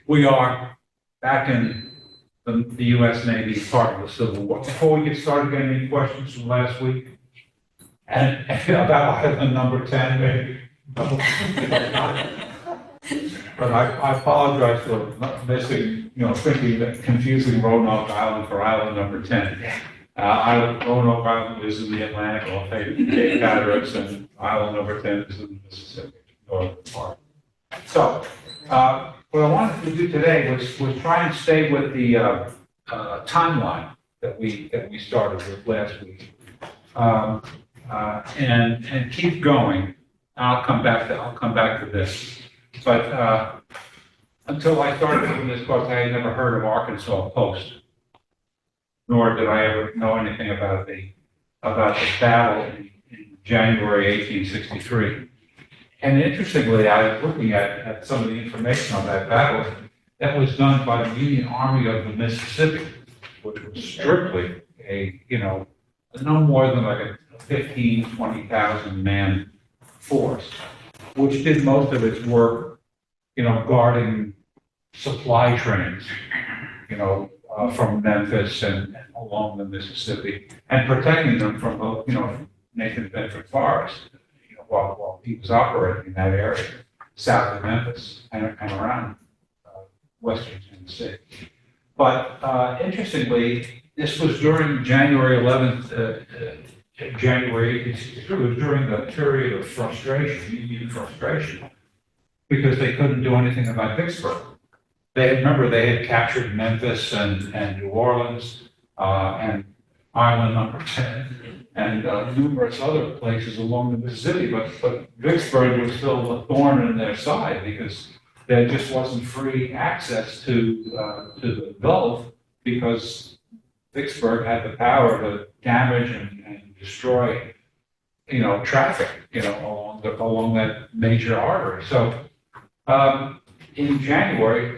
We are back in the U.S. Navy, part of the Civil War. Before we get started, getting any questions from last week? And about item number 10, maybe? But I apologize for missing, thinking that confusing Roanoke Island for island number 10. Roanoke Island is in the Atlantic off Cape Hatteras, and island number 10 is in the Mississippi, northern part. So, what I wanted to do today was try and stay with the timeline that we started with last week, and keep going. I'll come back to this, but until I started doing this course, I had never heard of Arkansas Post, nor did I ever know anything about the battle in January 1863. And interestingly, I was looking at some of the information on that battle that was done by the Union Army of the Mississippi, which was strictly no more than like a 20,000 man force, which did most of its work, guarding supply trains, from Memphis and along the Mississippi, and protecting them from Nathan Bedford Forest, while he was operating in that area, south of Memphis and around western Tennessee. But interestingly, this was during January 11th, January 1863, it was during the period of frustration, Union frustration, because they couldn't do anything about Vicksburg. They had captured Memphis and New Orleans and Island number 10 and numerous other places along the Mississippi, but Vicksburg was still a thorn in their side because there just wasn't free access to the Gulf, because Vicksburg had the power to damage and destroy, traffic, along that major artery. So in January,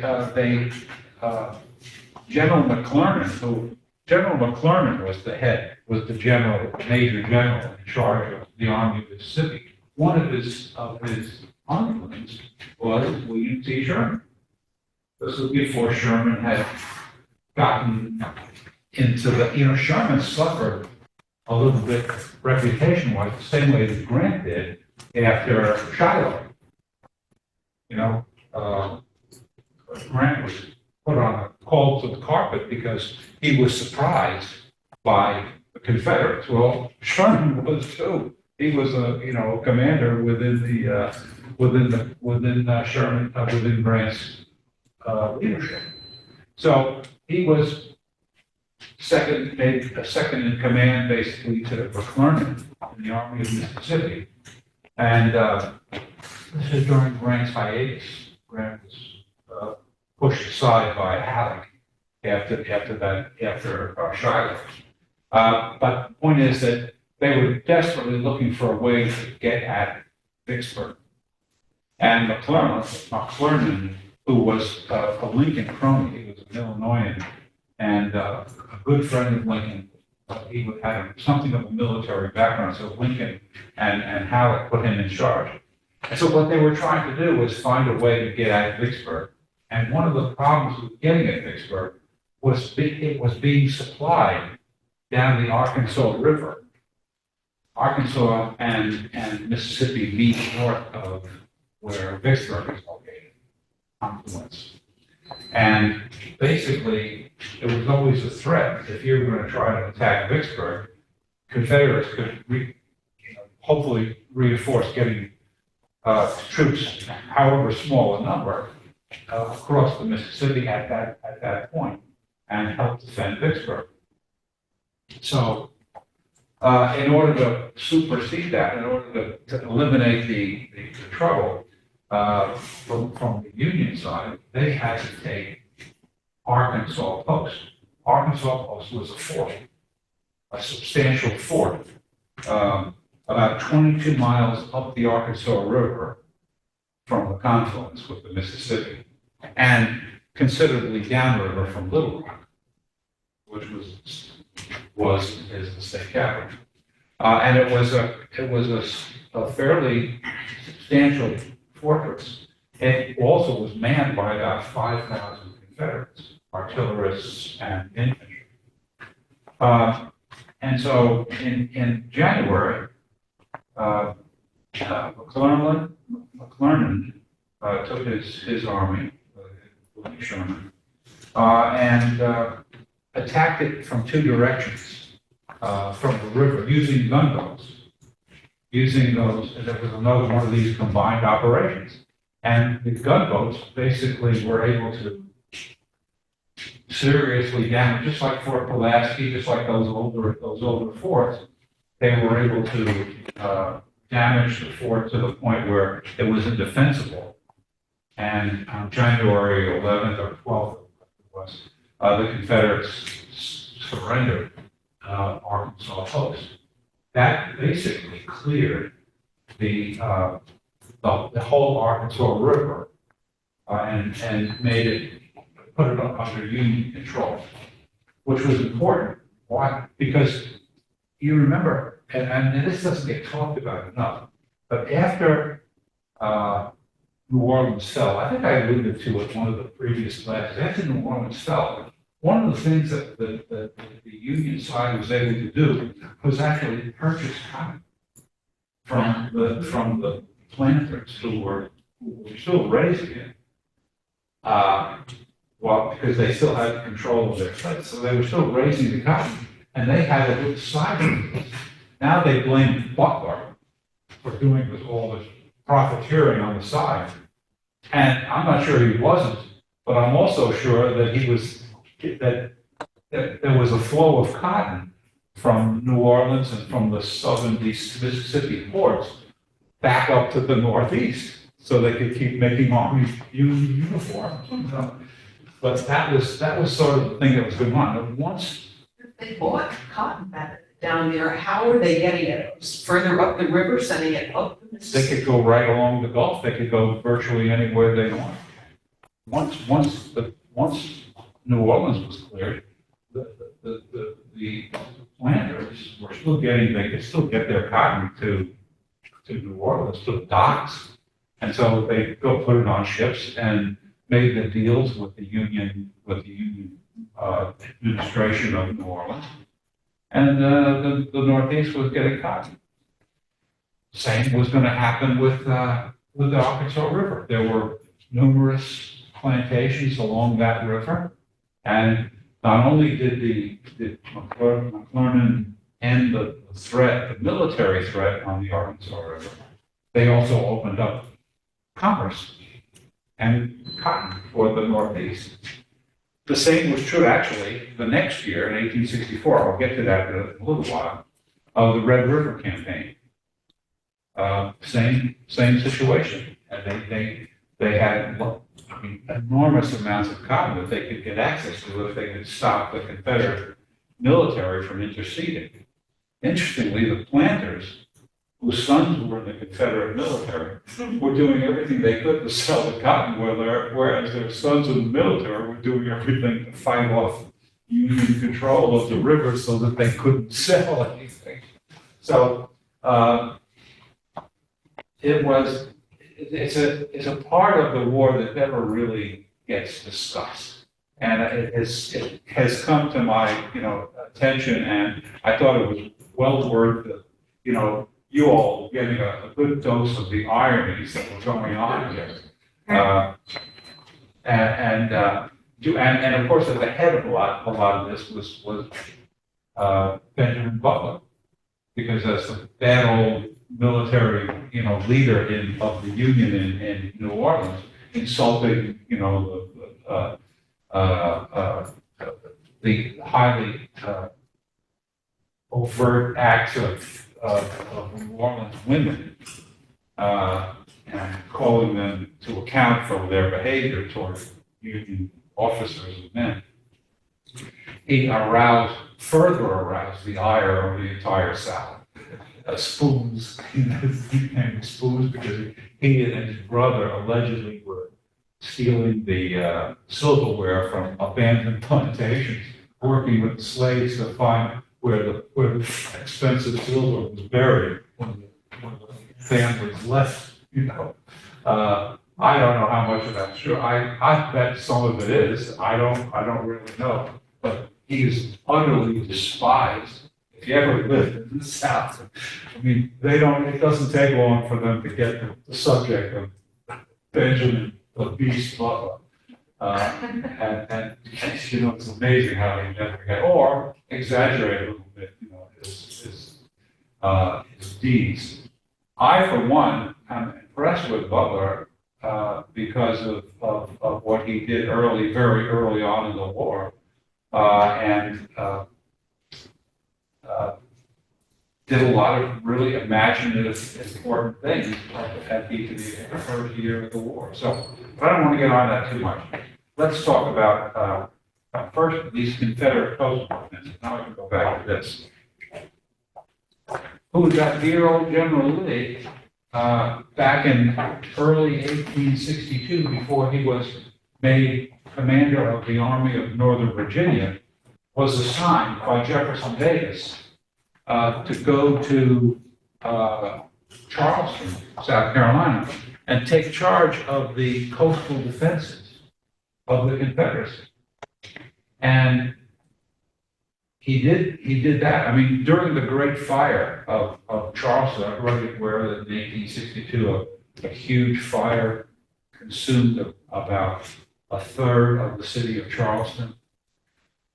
General McClernand was the major general in charge of the Army of the Mississippi. One of his underlings was William T. Sherman. This was before Sherman had gotten into Sherman suffered a little bit reputation-wise, the same way that Grant did after Shiloh. Grant was put on a call to the carpet because he was surprised by the Confederates. Well, Sherman was too. He was a commander within Grant's leadership. So he was second in command, basically, to McClernand in the Army of Mississippi. And this is during Grant's hiatus. Grant was pushed aside by Halleck after Shiloh. But the point is that they were desperately looking for a way to get at Vicksburg. And McClernand, who was a Lincoln crony, he was an Illinoisan, and a good friend of Lincoln. He would have something of a military background, so Lincoln and Halleck put him in charge. And so what they were trying to do was find a way to get at Vicksburg. And one of the problems with getting at Vicksburg was it was being supplied down the Arkansas River. Arkansas and Mississippi meet north of where Vicksburg is located, confluence. And basically, it was always a threat. If you were going to try to attack Vicksburg, Confederates could hopefully reinforce getting troops, however small a number, across the Mississippi at that point and help defend Vicksburg. So, in order to supersede that, in order to eliminate the trouble from the Union side, they had to take Arkansas Post. Arkansas Post was a fort, a substantial fort, about 22 miles up the Arkansas River from the confluence with the Mississippi, and considerably downriver from Little Rock, which is the state capital. And it was a fairly substantial fortress. It also was manned by about 5,000 Confederates, artillerists and infantry. And so in January, McClernand took his army, Sherman, and attacked it from two directions, from the river, using gunboats. Using those, and it was another one of these combined operations. And the gunboats basically were able to seriously damage, just like Fort Pulaski, just like those older forts, they were able to damage the fort to the point where it was indefensible. And on January 11th or 12th, it was, the Confederates surrendered Arkansas Post. That basically cleared the whole Arkansas River and made it, put it under Union control, which was important. Why? Because you remember, and this doesn't get talked about enough, but after New Orleans fell, I think I alluded to it in one of the previous classes, after New Orleans fell, one of the things that the Union side was able to do was actually purchase cotton from the planters who were still raising it. Well, because they still had control of their place, so they were still raising the cotton, and they had a good side of this. Now they blamed Butler for doing all this profiteering on the side, and I'm not sure he wasn't, but I'm also sure that he was. That there was a flow of cotton from New Orleans and from the southern Mississippi ports back up to the Northeast, so they could keep making army uniforms. But that was sort of the thing that was going on. And once they bought cotton down there, how are they getting it? Further up the river, sending it up the Mississippi? they could go right along the Gulf. They could go virtually anywhere they want. Once New Orleans was cleared, the planters were still they could still get their cotton to New Orleans, to the docks. And so they go put it on ships and made the deals with the Union administration of New Orleans. And the Northeast was getting cotton. Same was going to happen with the Arkansas River. There were numerous plantations along that river. And not only did McClernand end the threat, the military threat on the Arkansas River, they also opened up commerce and cotton for the Northeast. The same was true, actually, the next year in 1864. I'll get to that in a little while. Of the Red River Campaign. Same situation, and they had enormous amounts of cotton that they could get access to if they could stop the Confederate military from interceding. Interestingly, the planters, whose sons were in the Confederate military, were doing everything they could to sell the cotton, whereas their sons in the military were doing everything to fight off Union control of the river so that they couldn't sell anything. So it's a part of the war that never really gets discussed, and it has come to my attention, and I thought it was well worth you all getting a good dose of the ironies that were going on here, and of course at the head of a lot of this was Benjamin Butler, because as the bad old military, leader of the Union in New Orleans, insulting, the highly overt acts of New Orleans women, and calling them to account for their behavior toward Union officers and men. He further aroused the ire of the entire South. Spoons, his nickname was Spoons because he and his brother allegedly were stealing the silverware from abandoned plantations, working with slaves to find where the expensive silver was buried when the families left, I don't know how much of that's true. I bet some of it is. I don't really know. But he is utterly despised. If you ever lived in the South, I mean, it doesn't take long for them to get the subject of Benjamin the Beast Butler. And it's amazing how he never get, or exaggerate a little bit, his deeds. I, for one, am impressed with Butler because of what he did very early on in the war, and did a lot of really imaginative, important things at the first year of the war. So, but I don't want to get on that too much. Let's talk about first these Confederate coastal defenses. Now I can go back to this. Who was that dear old General Lee back in early 1862, before he was made commander of the Army of Northern Virginia, was assigned by Jefferson Davis to go to Charleston, South Carolina, and take charge of the coastal defenses of the Confederacy. And he did that. I mean, during the Great Fire of Charleston, everybody aware that in 1862, a huge fire consumed about a third of the city of Charleston.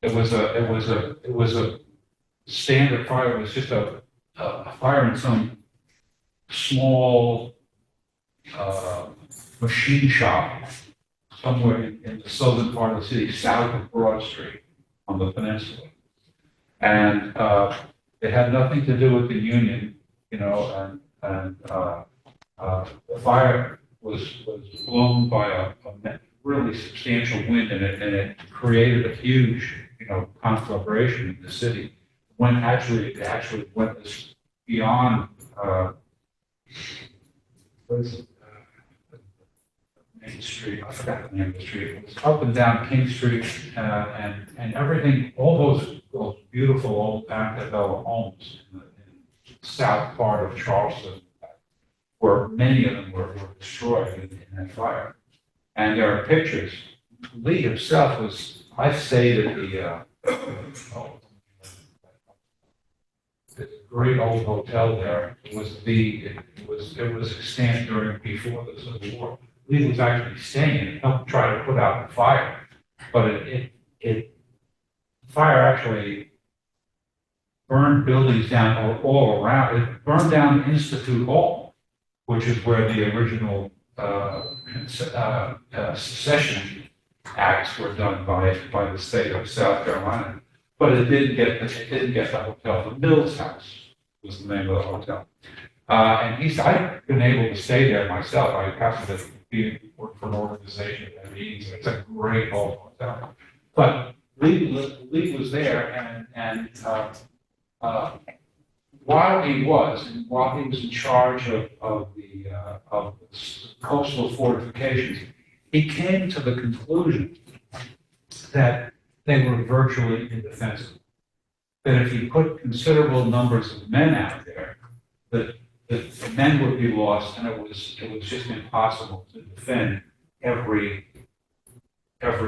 It was a standard fire. It was just a fire in some small machine shop somewhere in the southern part of the city, south of Broad Street on the peninsula. And it had nothing to do with the Union, and the fire was blown by a really substantial wind, and it created a huge, conflagration in the city. When it actually went this beyond, Main Street, I forgot the name of the street. It was up and down King Street, and everything, all those beautiful old antebellum homes in the south part of Charleston, where many of them were destroyed in that fire. And there are pictures. Lee himself I stayed at this great old hotel there. It was extant before the Civil War. Lee was actually staying and helped try to put out the fire, but fire actually burned buildings down all around. It burned down Institute Hall, which is where the original secession acts were done by the state of South Carolina. But it didn't get the hotel. The Mills House was the name of the hotel. And I've been able to stay there myself. I happened to work for an organization at meetings. It's a great old hotel. But Lee was there, and while he was in charge of the coastal fortifications, he came to the conclusion that they were virtually indefensible. That if you put considerable numbers of men out there, that the men would be lost, and it was just impossible to defend every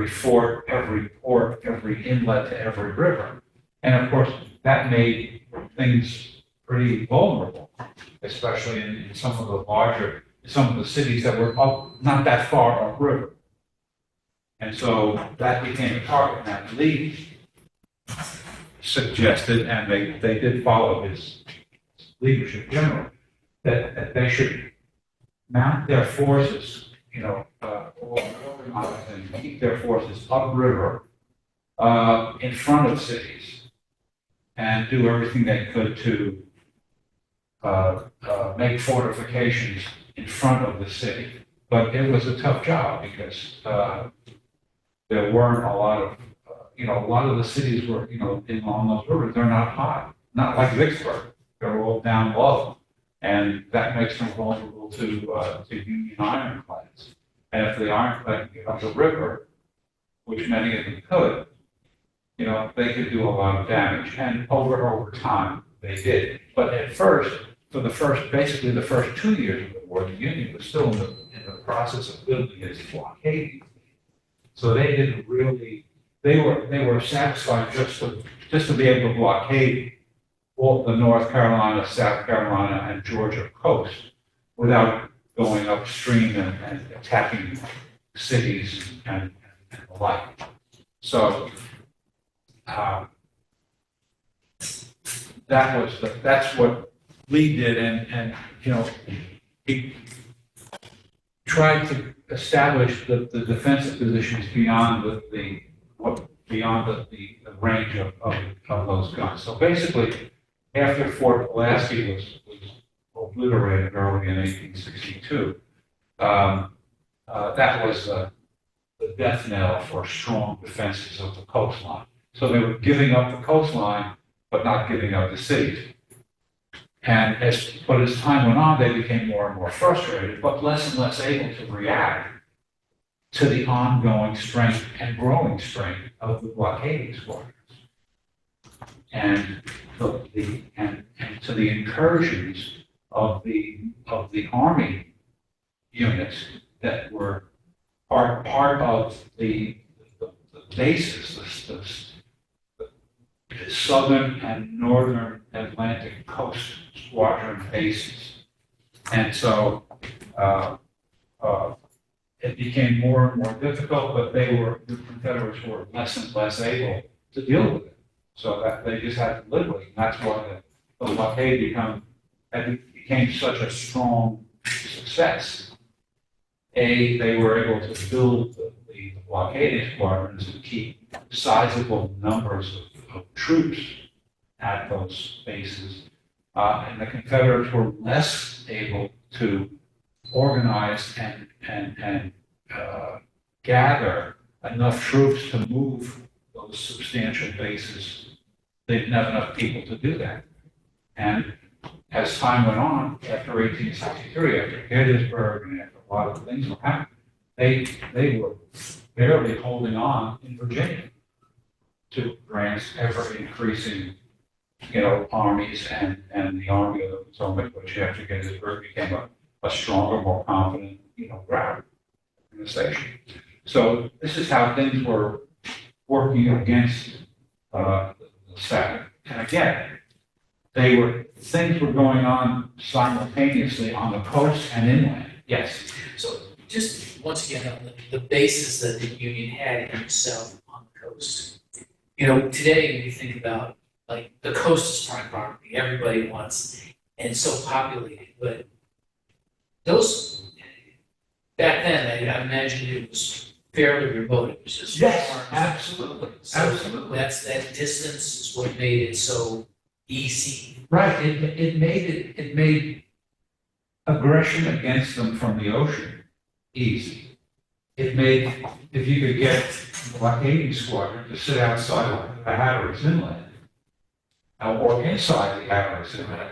fort, every port, every inlet to every river. And of course, that made things pretty vulnerable, especially in some of the cities that were not that far upriver. And so that became a target. Now, Lee suggested, and they did follow his leadership generally, that they should mount their forces, organize and keep their forces upriver in front of cities, and do everything they could to make fortifications in front of the city. But it was a tough job because there weren't a lot of, a lot of the cities were, along those rivers, they're not high, not like Vicksburg. They're all down low, and that makes them vulnerable to Union ironclads. And if the ironclad get up the river, which many of them could, they could do a lot of damage. And over time, they did. But at first, basically the first 2 years of the war, the Union was still in in the process of building is blockading. So they didn't really, they were satisfied just to be able to blockade all the North Carolina, South Carolina, and Georgia coast without going upstream and attacking cities and the like. So that's what Lee did, and you know, he tried to establish the defensive positions beyond the range of those guns. So basically, after Fort Pulaski was obliterated early in 1862, that was the death knell for strong defenses of the coastline. So they were giving up the coastline, but not giving up the cities. But as time went on, they became more and more frustrated, but less and less able to react to the ongoing strength and growing strength of the blockading squadrons, and to the incursions of the Army units that were part of the bases, the southern and northern Atlantic coast squadron bases. And so it became more and more difficult, but the Confederates were less and less able to deal with it. So that they just had to live with it. And that's why the blockade became such a strong success. They were able to build the blockading squadrons and keep sizable numbers of troops at those bases. And the Confederates were less able to organize and gather enough troops to move those substantial bases. They didn't have enough people to do that. And as time went on, after 1863, after Gettysburg, and after a lot of things were happening, they were barely holding on in Virginia to Grant's ever-increasing, armies and the Army of the Potomac, which after Gettysburg became a stronger, more confident, ground organization. So this is how things were working against the South. And again, things were going on simultaneously on the coast and inland. Yes. So just once again, on the basis that the Union had in the South on the coast. Today when you think about like the coast is prime property, everybody wants, and it's so populated, but those back then, I imagine it was fairly remote. It was just farms. Absolutely. So Absolutely. that distance is what made it so easy. Right. It made aggression against them from the ocean easy. It made, if you could get the blockading squadron to sit outside the Hatteras Inlet, or inside the Hatteras Inlet,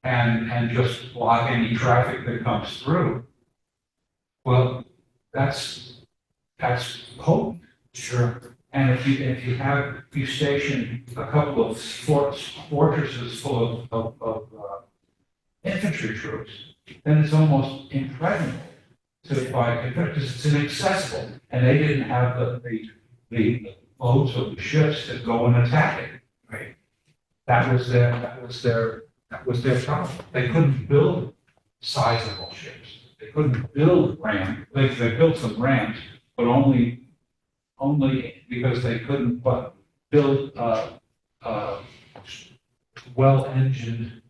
and just block any traffic that comes through. Well, that's potent. Sure. And if you station a couple of fortresses full of infantry troops, then it's almost impregnable to fight because it's inaccessible, and they didn't have the boats of the ships that go and attack it. Right. That was their problem. They couldn't build sizable ships. They couldn't build rams. They built some rams, but only because they couldn't build well-engined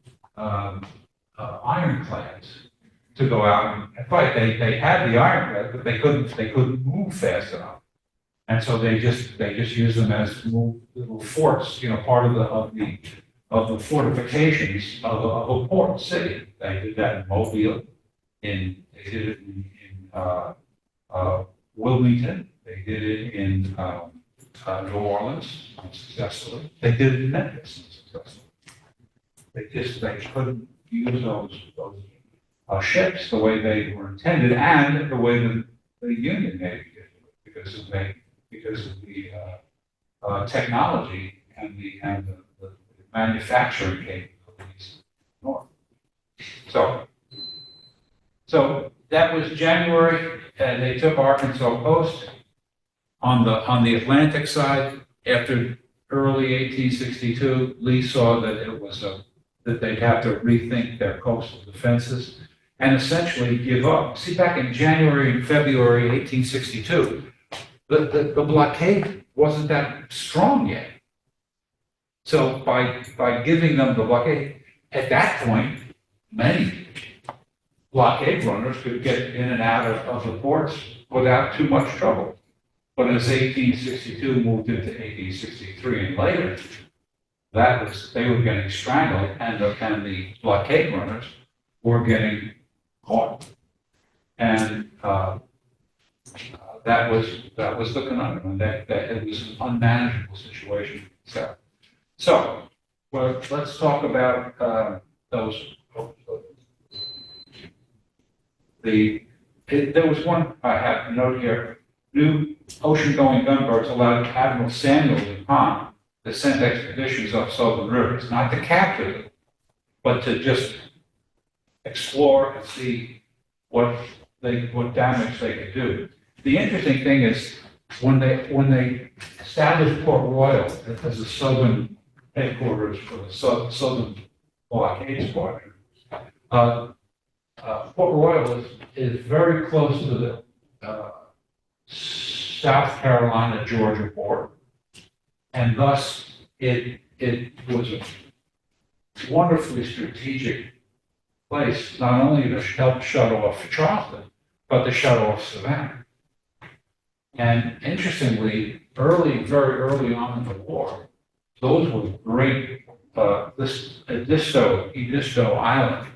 ironclads to go out and fight. They had the ironclad, but they couldn't move fast enough, and so they just used them as little forts, part of the fortifications of a port city. They did that in Mobile. They did it in Wilmington. They did it in New Orleans unsuccessfully. They did it in Memphis unsuccessfully. They couldn't use those ships the way they were intended and the way the Union Navy did it because of the technology and the manufacturing capabilities north. So that was January, and they took Arkansas Post on the Atlantic side. After early 1862, Lee saw that it was that they'd have to rethink their coastal defenses and essentially give up. See, back in January and February 1862, the blockade wasn't that strong yet. So by giving them the blockade, at that point, many blockade runners could get in and out of the ports without too much trouble. But as 1862 moved into 1863 and later, they were getting strangled, and the blockade runners were getting caught, and that was the conundrum. That it was an unmanageable situation. So well, let's talk about those. There was one I have a note here. New ocean-going gunboats allowed Admiral Samuel DuPont to send expeditions up southern rivers, not to capture them, but to just explore and see what damage they could do. The interesting thing is when they established Port Royal as the southern headquarters for the southern blockade squadron, Port Royal is very close to the South Carolina, Georgia border. And thus, it was a wonderfully strategic place, not only to help shut off Charleston, but to shut off Savannah. And interestingly, very early on in the war, those were great, Edisto Island.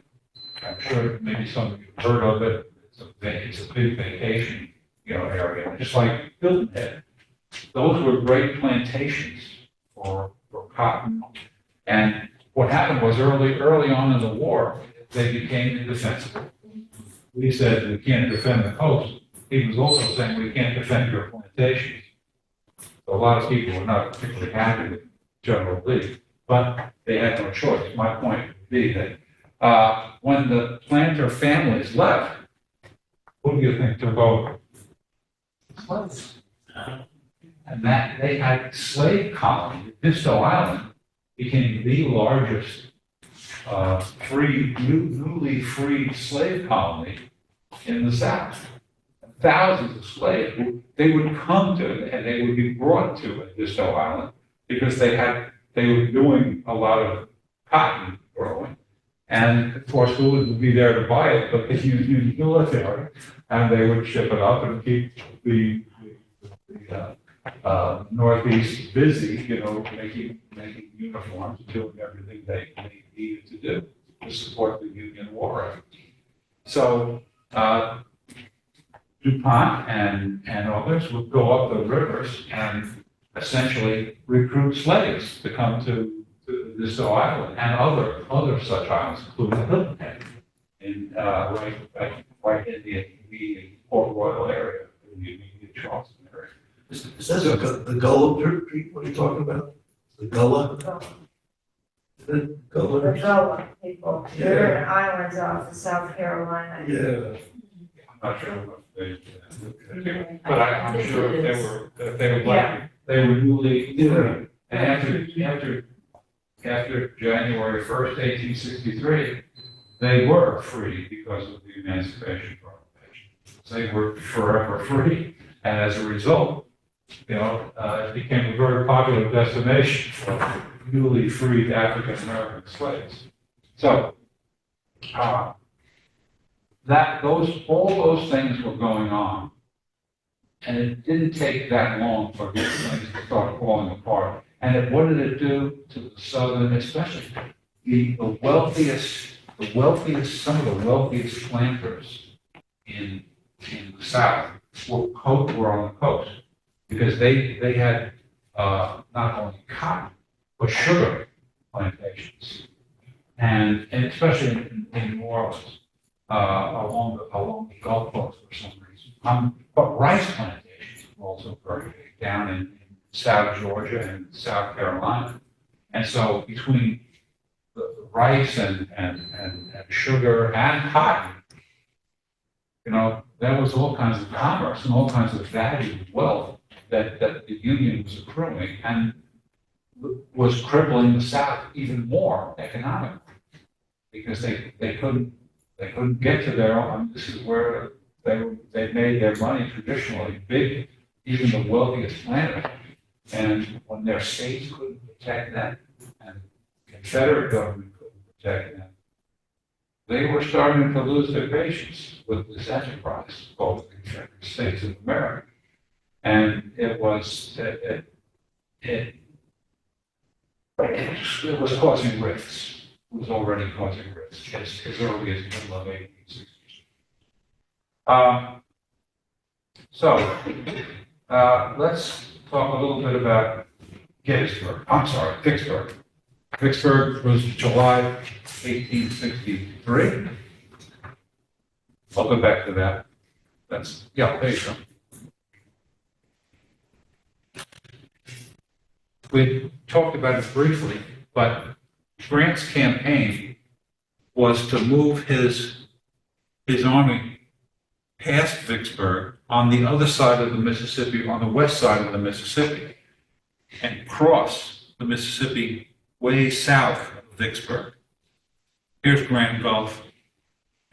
I'm sure maybe some of you have heard of it. It's a big vacation area, just like Hilton Head. Those were great plantations for cotton. And what happened was early on in the war, they became indefensible. We said we can't defend the coast. He was also saying we can't defend your plantations. So a lot of people were not particularly happy with General Lee, but they had no choice. My point would be that when the planter families left, who do you think took over? Slaves. And that they had slave colony. Edisto Island became the largest newly freed slave colony in the South. Thousands of slaves, they would come to and they would be brought to Edisto Island because they were doing a lot of cotton growing. And of course, who would be there to buy it but the Union military? And they would ship it up and keep the Northeast busy, making uniforms, doing everything they needed to do to support the Union war effort. So DuPont and others would go up the rivers and essentially recruit slaves to come to Edisto Island and other such islands, including Hilton Head, in right in the immediate Port Royal area, in the immediate Charleston area. Is that the Gullah people? What are you talking about? The Gullah? The Gullah? The Gullah people, they're in islands off of South Carolina. Yeah. I'm not sure what but I'm sure if they were like, they were newly, and after January 1st, 1863, they were free because of the Emancipation Proclamation. They were forever free, and as a result, it became a very popular destination for newly freed African American slaves. So, all those things were going on, and it didn't take that long for these things to start falling apart. And what did it do to the southern, especially the wealthiest, some of the wealthiest planters in the South were on the coast because they had not only cotton but sugar plantations, and especially in New Orleans. Along the Gulf Coast for some reason. But rice plantations were also very big down in South Georgia and South Carolina. And so between the rice and sugar and cotton, there was all kinds of commerce and all kinds of value and wealth that the Union was accruing and was crippling the South even more economically because they couldn't get to their own. This is where they made their money traditionally big, even the wealthiest planters. And when their states couldn't protect them and the Confederate government couldn't protect them, they were starting to lose their patience with this enterprise called the Confederate States of America. And it was causing rifts. It was already causing rifts as early as the middle of 1860s. Let's talk a little bit about Vicksburg. Vicksburg was July 1863. I'll go back to that. There you go. We talked about it briefly, but Grant's campaign was to move his army past Vicksburg on the other side of the Mississippi, on the west side of the Mississippi, and cross the Mississippi way south of Vicksburg. Here's Grand Gulf,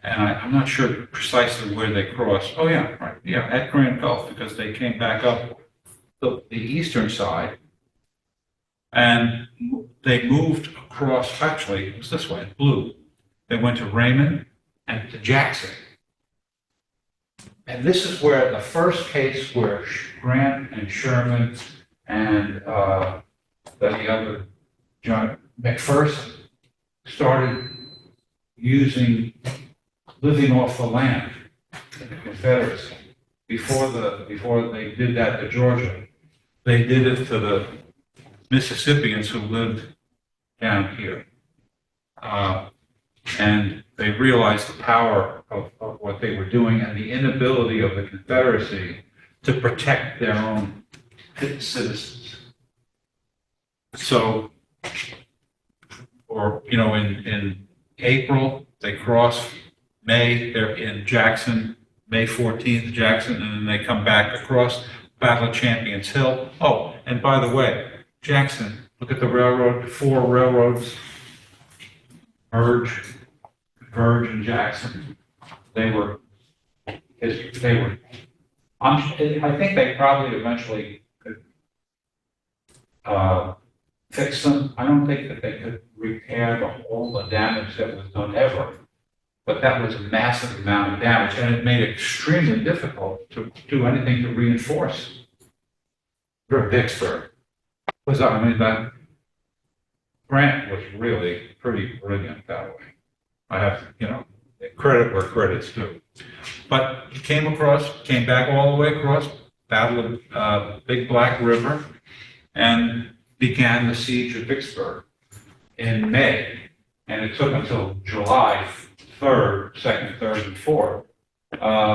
and I'm not sure precisely where they crossed. Oh yeah, right, yeah, at Grand Gulf, because they came back up the eastern side, and they moved across, actually, it was this way, blue. They went to Raymond and to Jackson. And this is where the first case where Grant and Sherman and the other, John McPherson, started living off the land in the Confederacy. Before they did that to Georgia, they did it to the Mississippians who lived down here. And they realized the power of what they were doing and the inability of the Confederacy to protect their own citizens. So, in April, they cross. May, they're in Jackson. May 14th, Jackson, and then they come back across Battle of Champions Hill. Oh, and by the way, Jackson, look at the railroad, 4 railroads Converge and Jackson. I think they probably eventually could fix them. I don't think that they could repair all the damage that was done ever, but that was a massive amount of damage, and it made it extremely difficult to do anything to reinforce Vicksburg. That Grant was really pretty brilliant that way. I have to, credit where credit's due. But he came back all the way across, battled Big Black River, and began the siege of Vicksburg in May. And it took until July 3rd, 2nd, 3rd, and 4th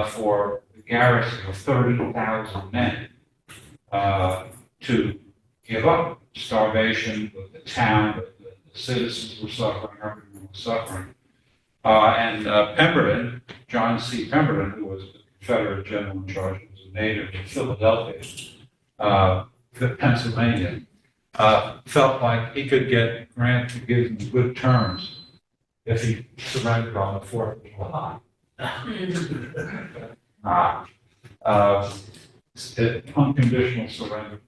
for the garrison of 30,000 men to give up. Starvation, the town, the citizens were suffering, everyone was suffering. And Pemberton, John C. Pemberton, who was the Confederate general in charge, who was a native of Philadelphia, Pennsylvania, felt like he could get Grant to give him good terms if he surrendered on the 4th of July. Unconditional surrender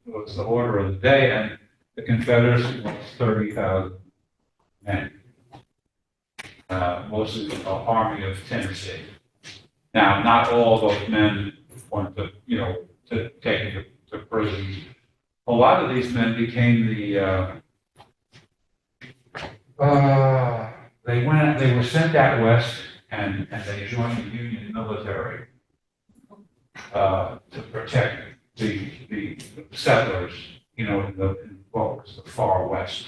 was the order of the day, and the Confederacy was 30,000 men. Mostly the Army of Tennessee. Now, not all those men went to taken to prison. A lot of these men became they were sent out west and they joined the Union military to protect the settlers, in what was the far west.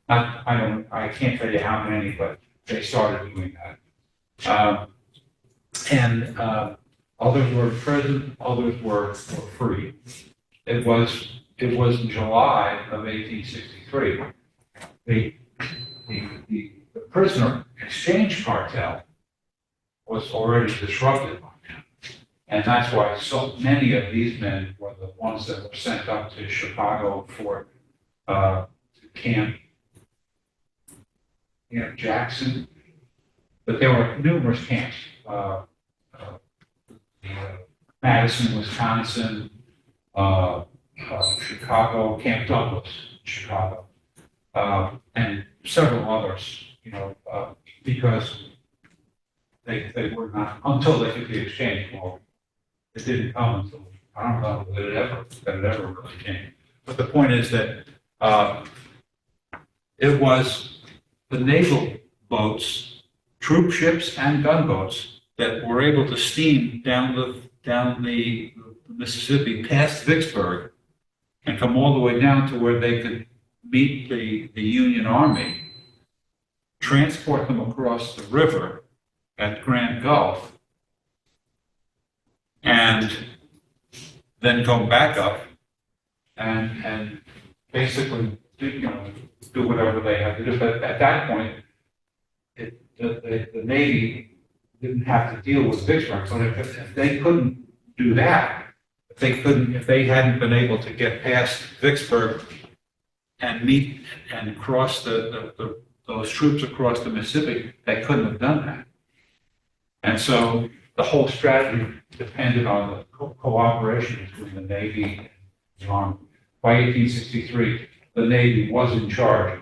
I can't tell you how many, but they started doing that. Others were in prison, others were free. It was in July of 1863. The prisoner exchange cartel was already disrupted by now. And that's why so many of these men were the ones that were sent up to Chicago for, to Camp Jackson. But there were numerous camps, Madison, Wisconsin, Chicago, Camp Douglas, Chicago, and several others, because they were not, until they took the exchange law. It didn't come until, I don't know that it ever really came. But the point is that it was the naval boats, troop ships and gunboats that were able to steam down the Mississippi past Vicksburg and come all the way down to where they could meet the Union Army, transport them across the river at Grand Gulf, and then go back up and basically do whatever they had to do. But at that point, the Navy didn't have to deal with Vicksburg. So if they couldn't do that, if they hadn't been able to get past Vicksburg and meet and cross those troops across the Mississippi, they couldn't have done that. And so the whole strategy depended on the cooperation between the Navy and the Army. By 1863, the Navy was in charge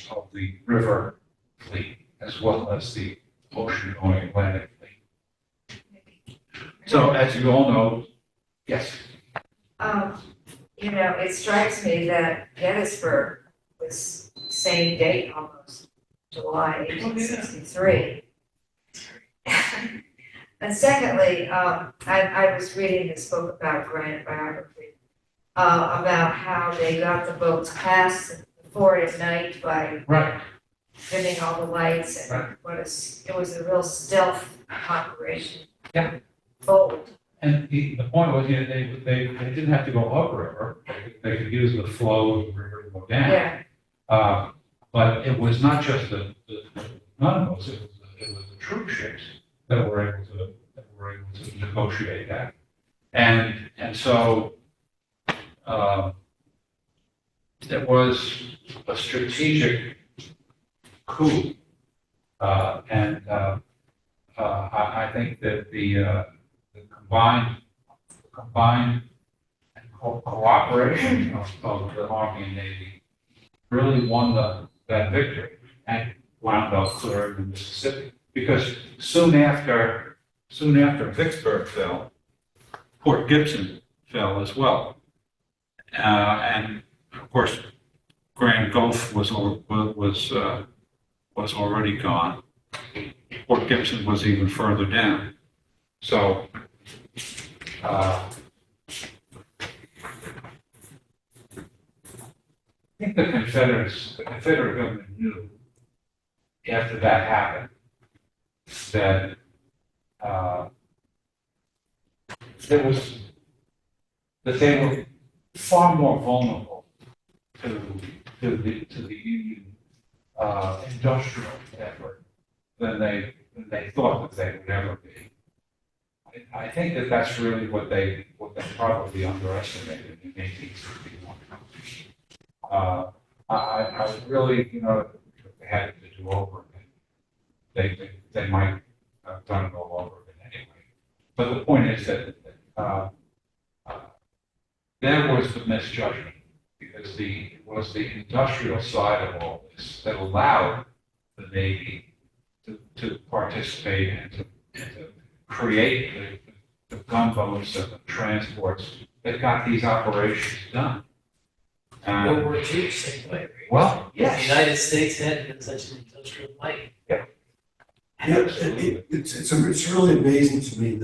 of the river fleet as well as the ocean-going Atlantic fleet. So as you all know, yes. It strikes me that Gettysburg was same date almost, July 1863. And secondly, I was reading this book about Grant biography, about how they got the boats past the fort at night by Right. dimming all the lights, and it was a real stealth operation. Yeah. Bold. And the point was, they didn't have to go upriver. They could use the flow of the river to go down. Yeah. But it was not just the gunboats, it was the troop ships that were able to negotiate that. And so it was a strategic coup. I think that the combined cooperation of the Army and Navy really won that victory and wound up clearing the Mississippi. Because soon after Vicksburg fell, Port Gibson fell as well. And of course, Grand Gulf was already gone. Port Gibson was even further down. So I think the Confederate government knew after that happened that they were far more vulnerable to the Union industrial effort than they thought that they would ever be. I think that that's really what they probably underestimated in 1861. I really, if they had to do over again, they might have done it all over again anyway. But the point is that there was the misjudgment, because it was the industrial side of all this that allowed the Navy to participate and to create the gunboats and the transports that got these operations done. World War II, same way, right? Well, The yes. United States hadn't been such an industrial might. Yeah, it's really amazing to me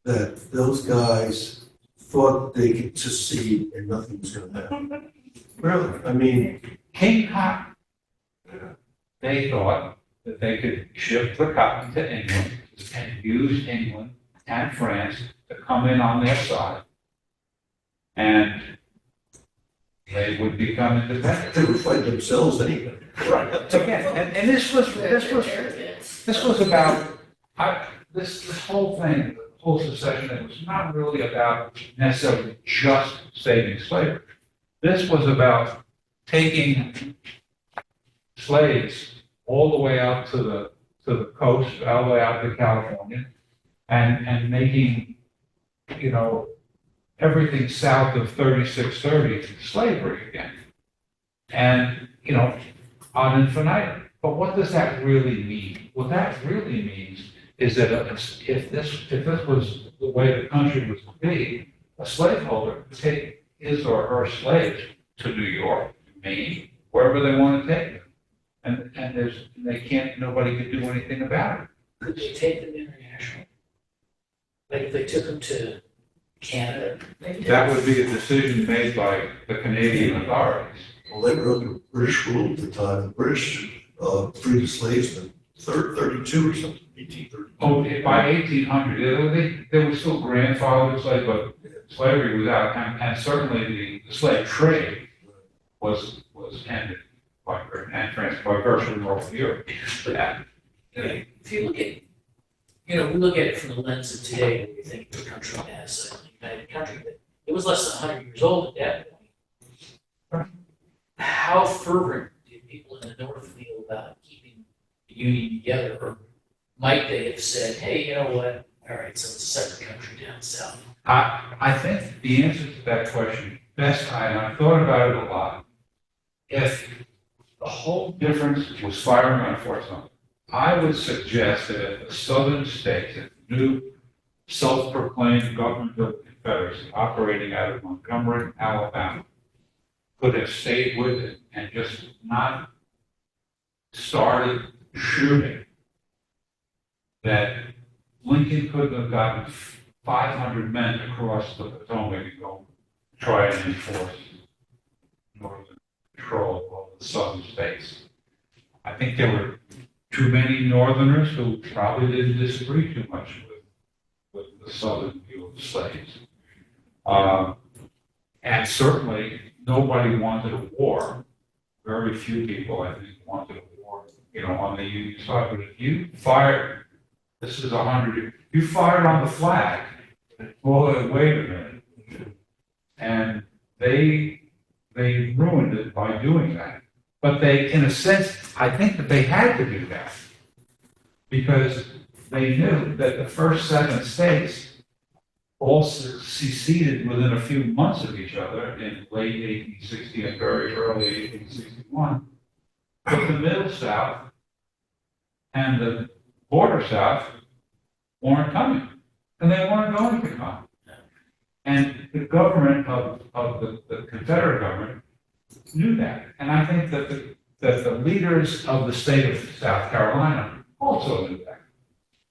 that those guys thought they could secede and nothing was going to happen. Really, I mean, King Cotton, they thought that they could ship the cotton to England and use England and France to come in on their side, and they would become independent. they would fight themselves anyway. Right. Again, and this was about This whole thing, the whole secession, it was not really about necessarily just saving slavery. This was about taking slaves all the way out to the coast, all the way out to California, and making, you know, everything south of 3630 slavery again. And, you know, ad infinitum. But what does that really mean? What that really means is that if this was the way the country was to be, a slaveholder could take his or her slaves to New York, Maine, wherever they want to take them. And nobody could do anything about it. Could they take them international? Like if they took them to Canada? That would be a decision made by the Canadian authorities. Well, they were under British rule at the time. The British freed the slaves in 32 or something, 1830. Oh, by 1800, they were still grandfathered slaves, but slavery was out, and certainly the slave trade was ended by virtually all of Europe. But, you know, if you look at, we look at it from the lens of today, when we think of a country that has a united country, but it was less than 100 years old at that point. How fervent did people in the North feel about keeping the Union together? Or might they have said, hey, you know what? All right, so it's a separate country down south. I think the answer to that question, I've thought about it a lot. If the whole difference was firing on Fort Sumter, I would suggest that if the southern states, if the new self-proclaimed government of the Confederacy operating out of Montgomery, Alabama, could have stayed with it and just not started shooting, that Lincoln couldn't have gotten 500 men across the Potomac and go try and enforce northern control of the southern states. I think there were too many Northerners who probably didn't disagree too much with the southern view of slaves. And certainly nobody wanted a war. Very few people, I think, wanted a war, on the Union side. But if you fired, this is 100 years, you fired on the flag, well, wait a minute. And they ruined it by doing that. But they, in a sense, I think that they had to do that because they knew that the first 7 states all seceded within a few months of each other in late 1860 and very early 1861. But the Middle South and the Border South weren't coming, and they weren't going to come. And the government of the Confederate government knew that. And I think that the leaders of the state of South Carolina also knew that.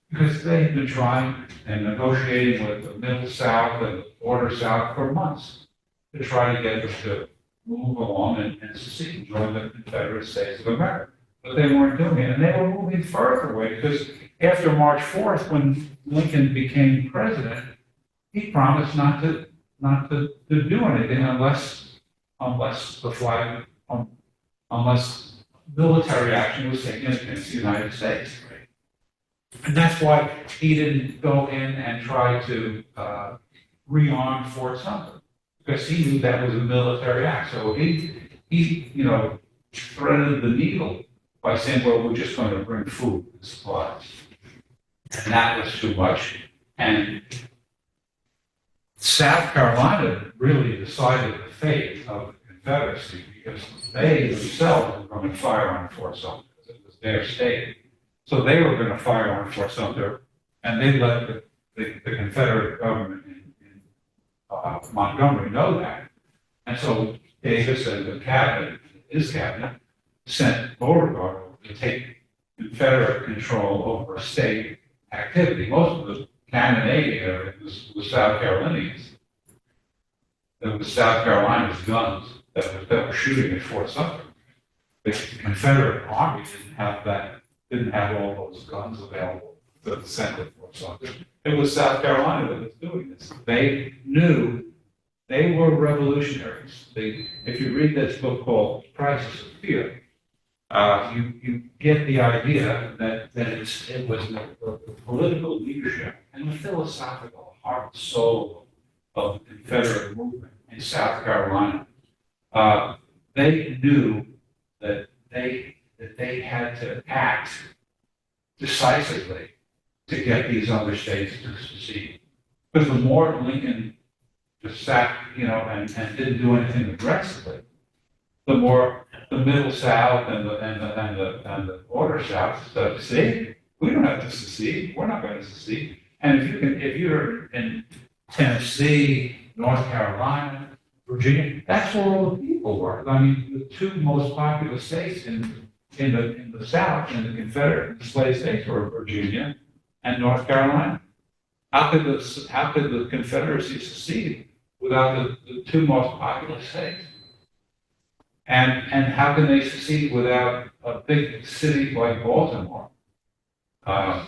Because they had been trying and negotiating with the Middle South and the Border South for months to try to get them to move along and secede, join the Confederate States of America. But they weren't doing it, and they were moving further away because after March 4th, when Lincoln became president, he promised not to do anything unless the flag, unless military action was taken against the United States. And that's why he didn't go in and try to rearm Fort Sumter, because he knew that was a military act. So he threaded the needle by saying, well, we're just going to bring food and supplies. And that was too much. And South Carolina really decided the fate of the Confederacy because they themselves were going to fire on Fort Sumter because it was their state. So they were going to fire on Fort Sumter, and they let the Confederate government in Montgomery know that. And so Davis and the cabinet, his cabinet, sent Beauregard to take Confederate control over state activity. Most of the cannonading area was South Carolinians. It was South Carolina's guns that were shooting at Fort Sumter. The Confederate Army didn't have all those guns available to send at Fort Sumter. It was South Carolina that was doing this. They knew they were revolutionaries. If you read this book called Crisis of Fear, you get the idea that it was the political leadership and the philosophical heart and soul of the Confederate movement in South Carolina. They knew that they had to act decisively to get these other states to secede. Because the more Lincoln just sat, and didn't do anything aggressively, the more the Middle South and the Border South said, see, we don't have to secede. We're not going to secede. And if you're in Tennessee, North Carolina, Virginia, that's where all the people were. I mean, the two most populous states in the South, in the Confederate enslaved states, were Virginia and North Carolina. How could the Confederacy secede without the two most populous states? And how can they secede without a big city like Baltimore? And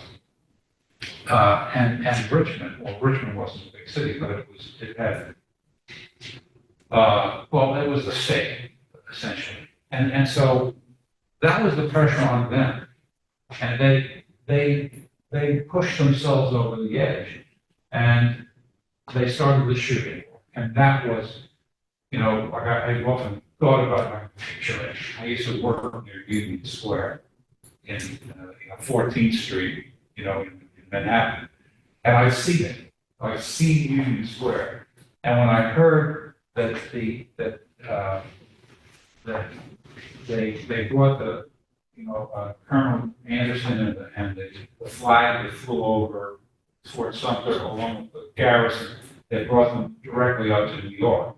Richmond. Well, Richmond wasn't a big city, but it was the state, essentially. And so that was the pressure on them. And they pushed themselves over the edge, and they started the shooting. And that was, like I've often thought about my picture. I used to work near Union Square in 14th Street, in Manhattan. And I've seen it. I've seen Union Square. And when I heard that they brought the Colonel Anderson and the flag that flew over Fort Sumter along with the garrison, they brought them directly up to New York.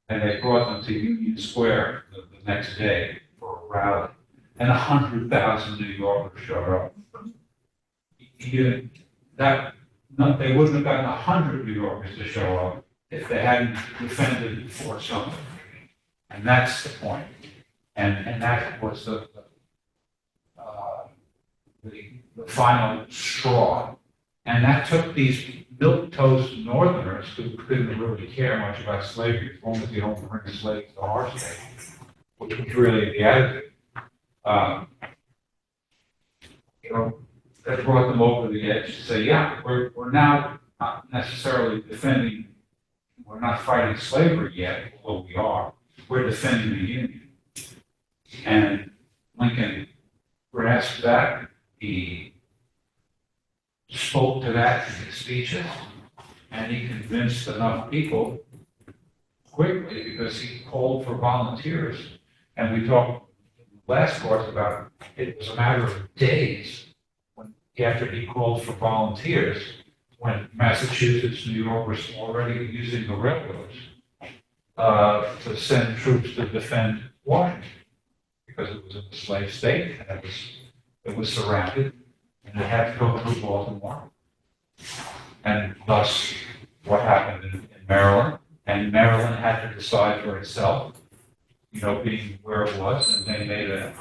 And they brought them to Union Square the next day for a rally. And 100,000 New Yorkers showed up. They wouldn't have gotten 100 New Yorkers to show up if they hadn't defended Fort Sumter. And that's the point. And that was the final straw. And that took these milquetoast Northerners who didn't really care much about slavery, as long as you don't bring slaves to our state, which was really the attitude. That brought them over the edge to say, yeah, we're now not necessarily defending, we're not fighting slavery yet, although we are. We're defending the Union. And Lincoln grasped that. He spoke to that in his speeches, and he convinced enough people quickly because he called for volunteers. And we talked in the last course about it was a matter of days after he called for volunteers when Massachusetts, New York was already using the railroads to send troops to defend Washington because it was a slave state and it was surrounded. And it had to go through Baltimore. And thus, what happened in Maryland? And Maryland had to decide for itself, being where it was, and they made an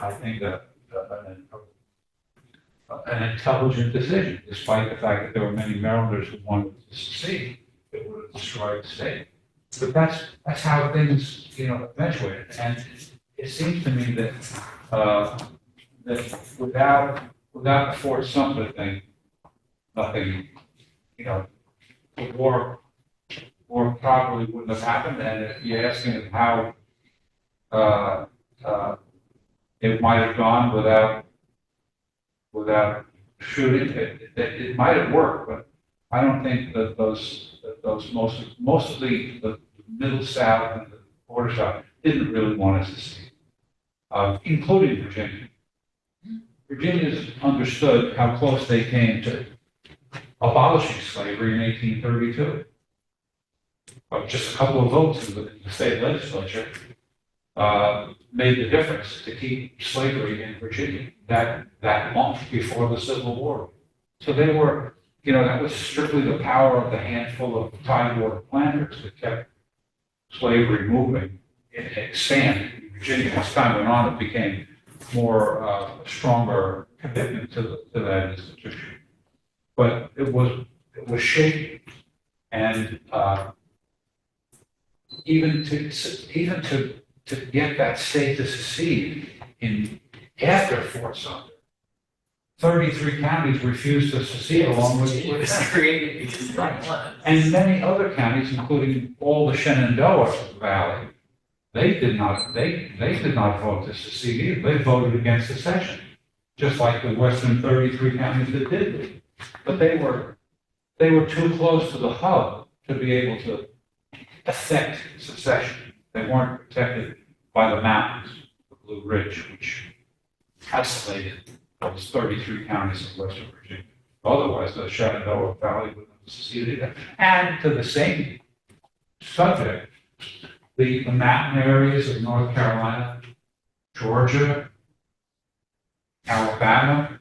intelligent decision, despite the fact that there were many Marylanders who wanted to secede. It would have destroyed the state. But that's how things, eventuated. And it seems to me that without the Fort Sumter thing, nothing, the war probably wouldn't have happened. And if you're asking how it might have gone without shooting, it might have worked, but I don't think that those mostly the Middle South and the Border South didn't really want us to see, including Virginia. Virginians understood how close they came to abolishing slavery in 1832. But just a couple of votes in the state legislature made the difference to keep slavery in Virginia that month before the Civil War. So they were, that was strictly the power of the handful of Tidewater planters that kept slavery moving and expanding in Virginia. As time went on, it became more stronger commitment to that institution. But it was shaped, and even to get that state to secede in after Fort Sumter. 33 counties refused to secede along with It was them. created because they Right. wanted. And many other counties, including all the Shenandoah Valley, they did not vote to secede either. They voted against secession, just like the western 33 counties that did. But they were too close to the hub to be able to affect secession. They weren't protected by the mountains, the Blue Ridge, which isolated those 33 counties of western Virginia. Otherwise, the Shenandoah Valley would have seceded either. And to the same subject, the mountain areas of North Carolina, Georgia, Alabama,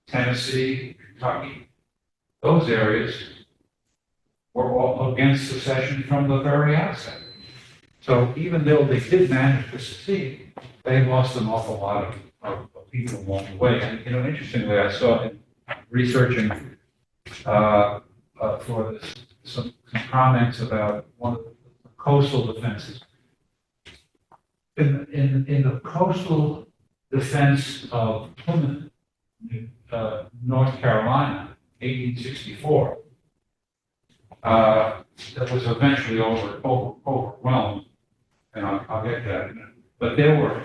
Tennessee, Kentucky, those areas were all against secession from the very outset. So even though they did manage to secede, they lost an awful lot of people along the way. And, interestingly, I saw in researching for this, some comments about one of the coastal defenses. In the coastal defense of Plymouth, North Carolina, 1864, that was eventually overwhelmed, and I'll get to that in a minute. But there were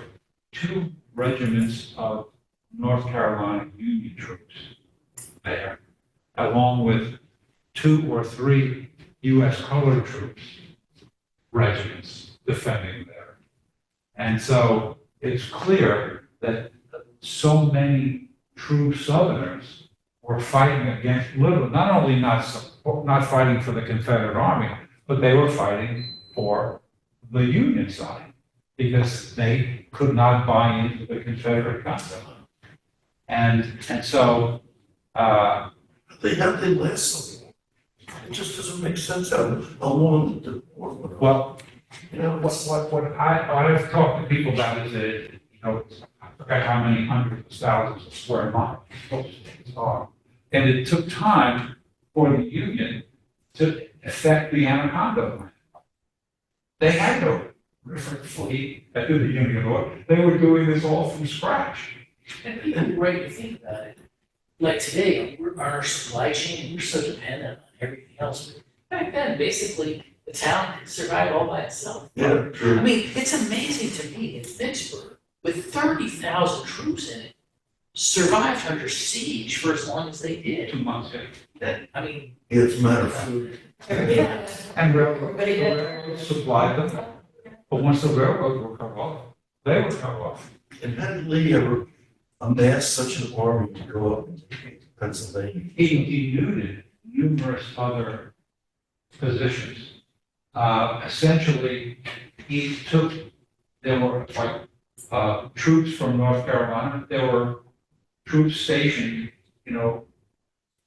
2 regiments of North Carolina Union troops there, along with 2 or 3 U.S. colored troops, regiments defending there. And so it's clear that so many true Southerners were fighting against, literally, not only not fighting for the Confederate Army, but they were fighting for the Union side because they could not buy into the Confederate concept. And so, How they last so long? It just doesn't make sense how long the war went on. well, It's- what I've talked to people about is that, I forget how many hundreds of thousands of square miles those things are. And it took time for the Union to affect the Anaconda Plan. They had no fleet that did the Union War. They were doing this all from scratch. And people great to think about it. Like today, our supply chain, we're so dependent on everything else. Back then, basically, the town could survive all by itself. Yeah, I true. mean, it's amazing to me in Vicksburg, with 30,000 troops in it, survived under siege for as long as they did. 2 months, yeah. I mean, Yeah, it's a matter of food. And railroads supplied them. But once the railroads were cut off, they were cut off. And how did Lee ever amass such an army to go up into Pennsylvania? He denuded numerous other positions. Essentially, there were troops from North Carolina, there were troops stationed,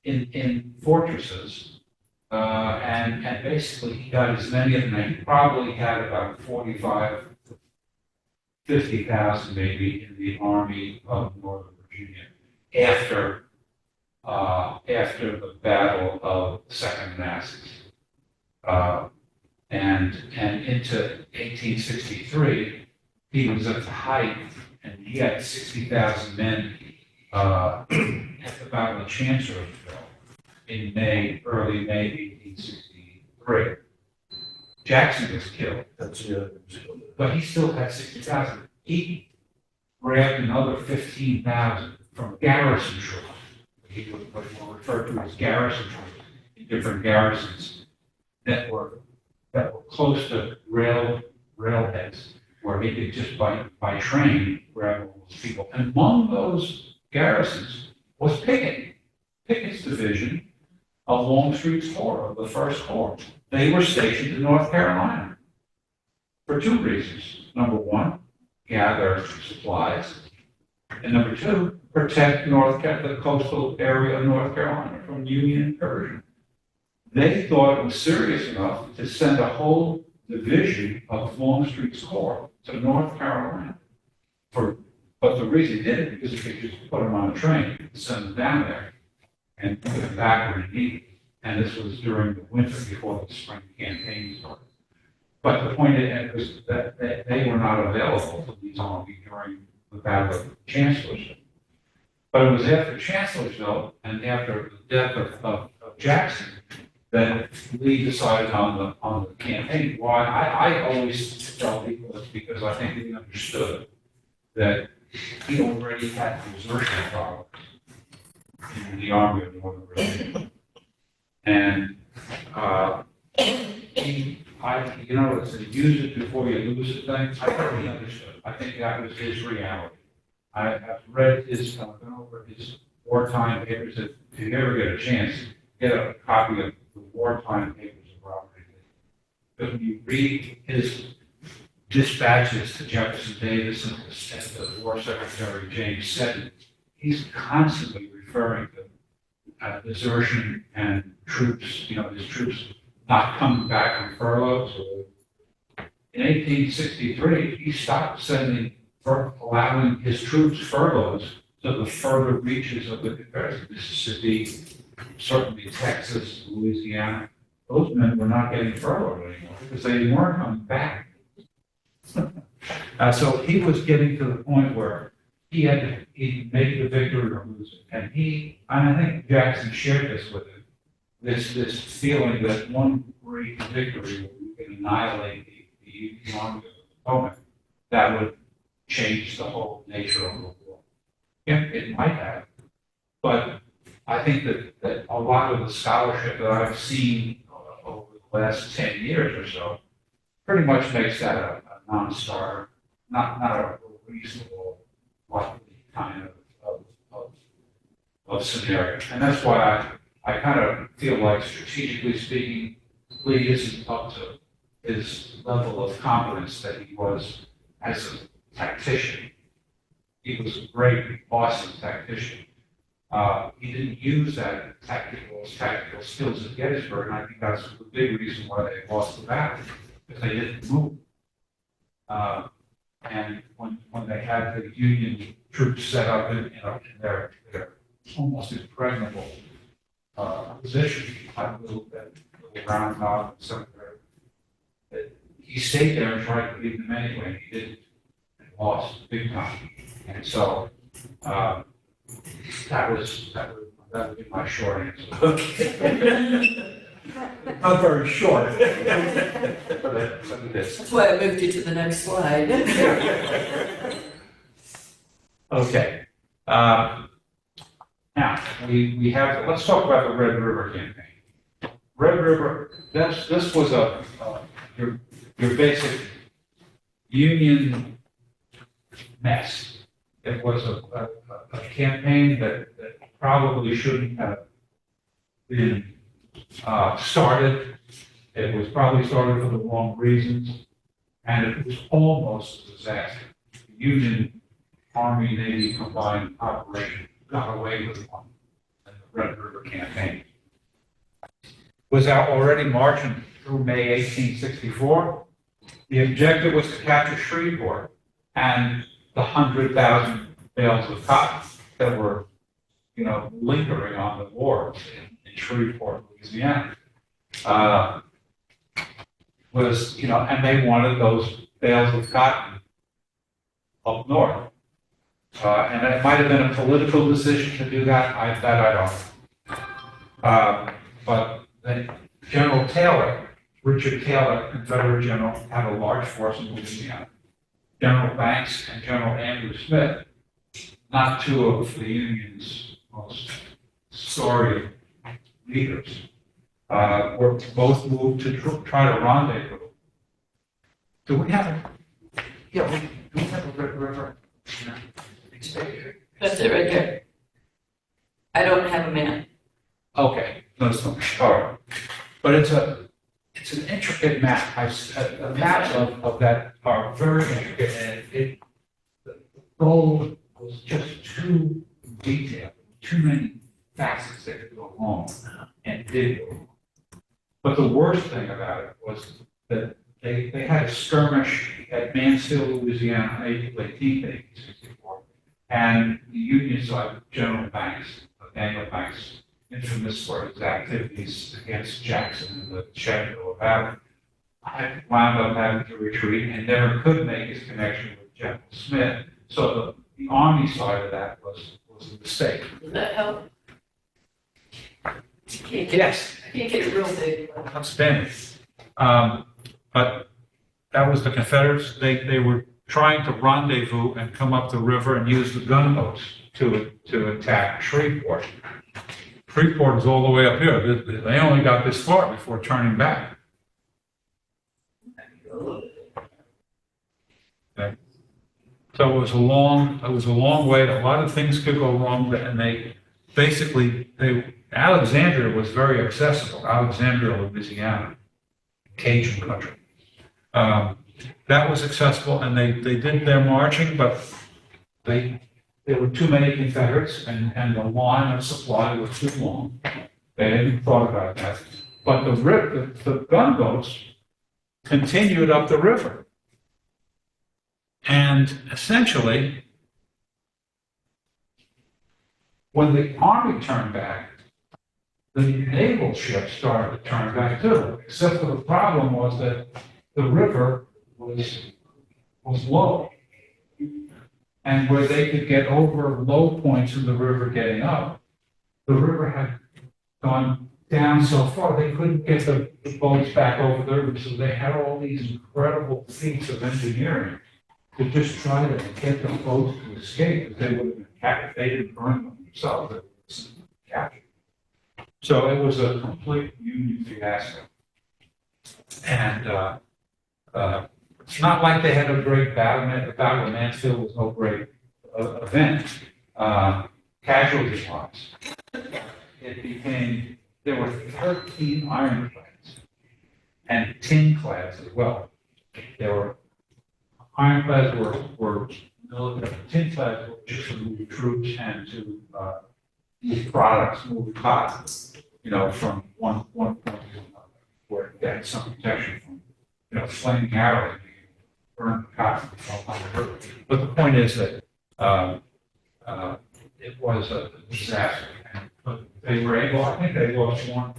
in fortresses. And basically he got as many of them, he probably had about 45 to 50,000 maybe in the Army of Northern Virginia after the Battle of Second Manassas. And into 1863, he was at the height, and he had 60,000 men at the Battle of Chancellorsville in early May 1863. Jackson was killed, That's, but he still had 60,000. He grabbed another 15,000 from garrison troops. He was referred to as garrison troops in different garrisons that were close to railheads, where he could just by train grab all those people. And among those garrisons was Pickett's division of Longstreet's Corps, of the First Corps. They were stationed in North Carolina for 2 reasons. Number 1, gather supplies. And number 2, protect the coastal area of North Carolina from Union incursion. They thought it was serious enough to send a whole division of Longstreet's Corps to North Carolina. But the reason they did it because they could just put them on a train and send them down there and put them back where they needed. And this was during the winter before the spring campaign started. But the point is that they were not available to the Army during the Battle of Chancellorsville. But it was after Chancellorsville and after the death of Jackson that Lee decided on the campaign. Why? I always tell people it's because I think he understood that he already had desertion problems in the Army of Northern Virginia. And it's a use it before you lose it thing. I totally understood. I think that was his reality. I've read his, gone over his wartime papers. If you ever get a chance, get a copy of the wartime papers of Robert E. Lee. Because when you read his dispatches to Jefferson Davis and the War Secretary James Seton, he's constantly referring to desertion and troops, his troops not coming back from furloughs. In 1863, he stopped allowing his troops furloughs to the further reaches of the Confederacy, Mississippi, certainly Texas, Louisiana. Those men were not getting furloughed anymore because they weren't coming back. So he was getting to the point where he made the victory or lose it. And I think Jackson shared this with him, this feeling that one great victory would annihilate the Union Army of the Potomac that would change the whole nature of the war. Yeah, it might have. But I think that a lot of the scholarship that I've seen over the last 10 years or so pretty much makes that a non-starter, not a reasonable, likely kind of scenario. And that's why I kind of feel like, strategically speaking, Lee isn't up to his level of competence that he was as a tactician. He was a great, awesome tactician. He didn't use that tactical skills at Gettysburg, and I think that's the big reason why they lost the battle, because they didn't move. And when they had the Union troops set up in their almost impregnable position, like a little round knob and something, he stayed there and tried to beat them anyway, and he didn't, and lost big time. And so that would be my short answer. Okay. Not very short. That's why I moved you to the next slide. Okay. Now, we have, let's talk about the Red River campaign. Red River, this was your basic Union mess. It was a campaign that probably shouldn't have been started. It was probably started for the wrong reasons, and it was almost a disaster. The Union Army Navy combined operation got away with one in the Red River campaign. Was out already marching through May 1864. The objective was to capture Shreveport and the 100,000 bales of cotton that were, lingering on the wharves in Shreveport, Louisiana. And they wanted those bales of cotton up north. And it might have been a political decision to do that. I don't know. But General Taylor, Richard Taylor, Confederate general, had a large force in Louisiana. General Banks and General Andrew Smith, not two of the Union's most storied leaders, were both moved to try to rendezvous. Do we have a Red River? That's it right there. I don't have a map. Okay, that's not all right. But it's an intricate map. The maps of that are very intricate, and the goal was just too detailed, too many facets that could go wrong, and did go wrong. But the worst thing about it was that they had a skirmish at Mansfield, Louisiana, on April 18th, 1864, and the Union side, General Banks, Daniel Banks, infamous for his activities against Jackson in the Shenandoah Valley, wound up having to retreat and never could make his connection with General Smith. So the Army side of that was a mistake. Does that help? Yes. Can't get it real big. Outstanding. But that was the Confederates. They were trying to rendezvous and come up the river and use the gunboats to attack Shreveport. Shreveport is all the way up here. They only got this far before turning back. Okay. So it was a long way. A lot of things could go wrong, and Alexandria was very accessible. Alexandria, Louisiana, Cajun country. That was accessible, and they did their marching, but there were too many Confederates, and the line of supply was too long. They hadn't thought about that. But the gunboats continued up the river. And essentially, when the Army turned back, the naval ships started to turn back too, except for the problem was that the river was low. And where they could get over low points in the river getting up, the river had gone down so far, they couldn't get the boats back over the river. So they had all these incredible feats of engineering to just try to get the boats to escape, because they would have been captured. They didn't burn them themselves, they were captured. So it was a complete Union fiasco. And it's not like they had a great battle. The Battle of Mansfield was no great event, casualty-wise. There were 13 ironclads and tin-clads as well. There were ironclads were military, tin-clads were just to move troops and to move products, move cotton, from one point to another, where they had some protection from, flaming arrows, burn the cotton on the river. But the point is that it was a disaster. But they were able, I think they lost one,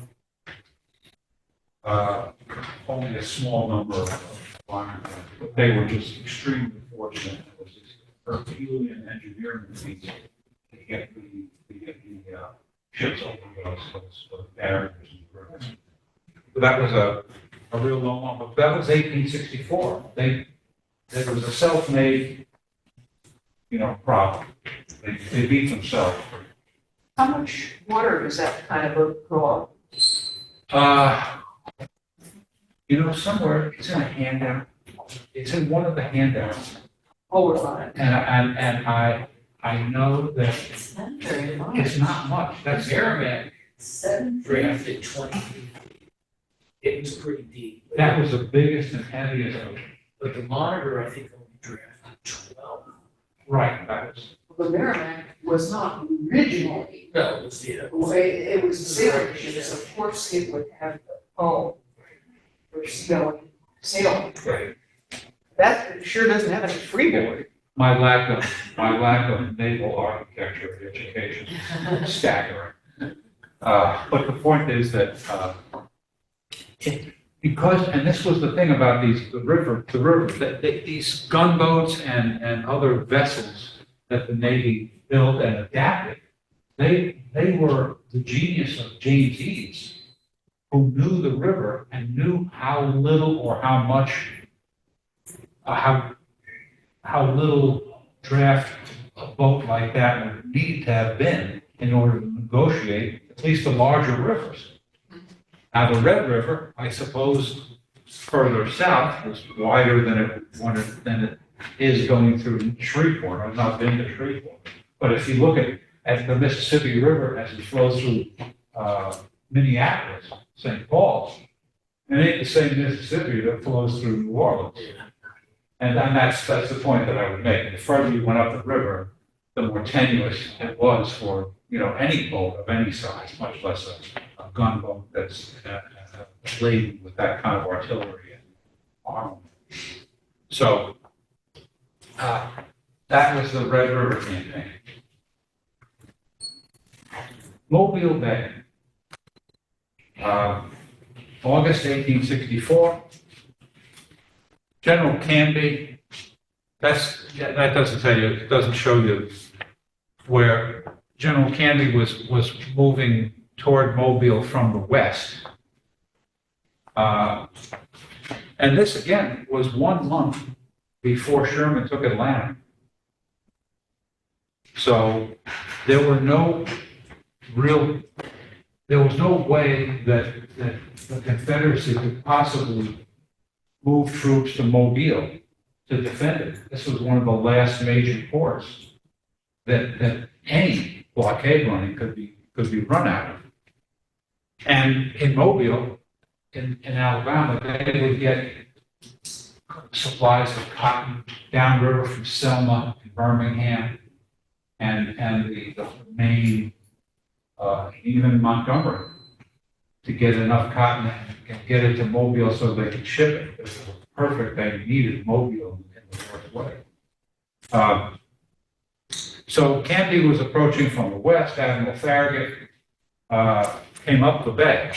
only a small number of ironclads, but they were just extremely fortunate. It was this Herculean engineering feat to get the ships over those barriers and rivers. But that was a real long one. But that was 1864. There was a self-made, problem. They beat themselves. How much water does that kind of draw? Somewhere it's in a handout. It's in one of the handouts, Overtime. and I know that It's not very much. it's not much. That's Merrimack 7 drafted 20 feet. It was pretty deep. that was the biggest and heaviest of them. But the Monitor, I think, only drafted 12. Right. That was The Merrimack was not originally No, it was the, the way it was sailing, because of course it would have the hull for sailing. great. That sure doesn't have any freeboard. My lack of naval architecture education is staggering. But the point is that and this was the thing about the river, that these gunboats and other vessels that the Navy built and adapted, they were the genius of James Eads, who knew the river and knew how little or how much, how little draft a boat like that would need to have been in order to negotiate at least the larger rivers. Now, the Red River, I suppose, further south was wider than it is going through Shreveport. I've not been to Shreveport. But if you look at the Mississippi River as it flows through Minneapolis, St. Paul, it ain't the same Mississippi that flows through New Orleans. And that's the point that I would make. The further you went up the river, the more tenuous it was for any boat of any size, much less a gunboat that's laden with that kind of artillery and armament. So that was the Red River campaign. Mobile Bay, August 1864. General Canby that doesn't tell you, it doesn't show you where General Canby was moving toward Mobile from the west. And this, again, was 1 month before Sherman took Atlanta. So there was no way that the Confederacy could possibly move troops to Mobile to defend it. This was one of the last major ports that any blockade running could be run out of. And in Mobile, in Alabama, they would get supplies of cotton downriver from Selma and Birmingham and the Maine, even Montgomery, to get enough cotton and get it to Mobile so they could ship it. It was perfect. They needed Mobile in the northwest. So Canby was approaching from the west. Admiral Farragut came up the bay,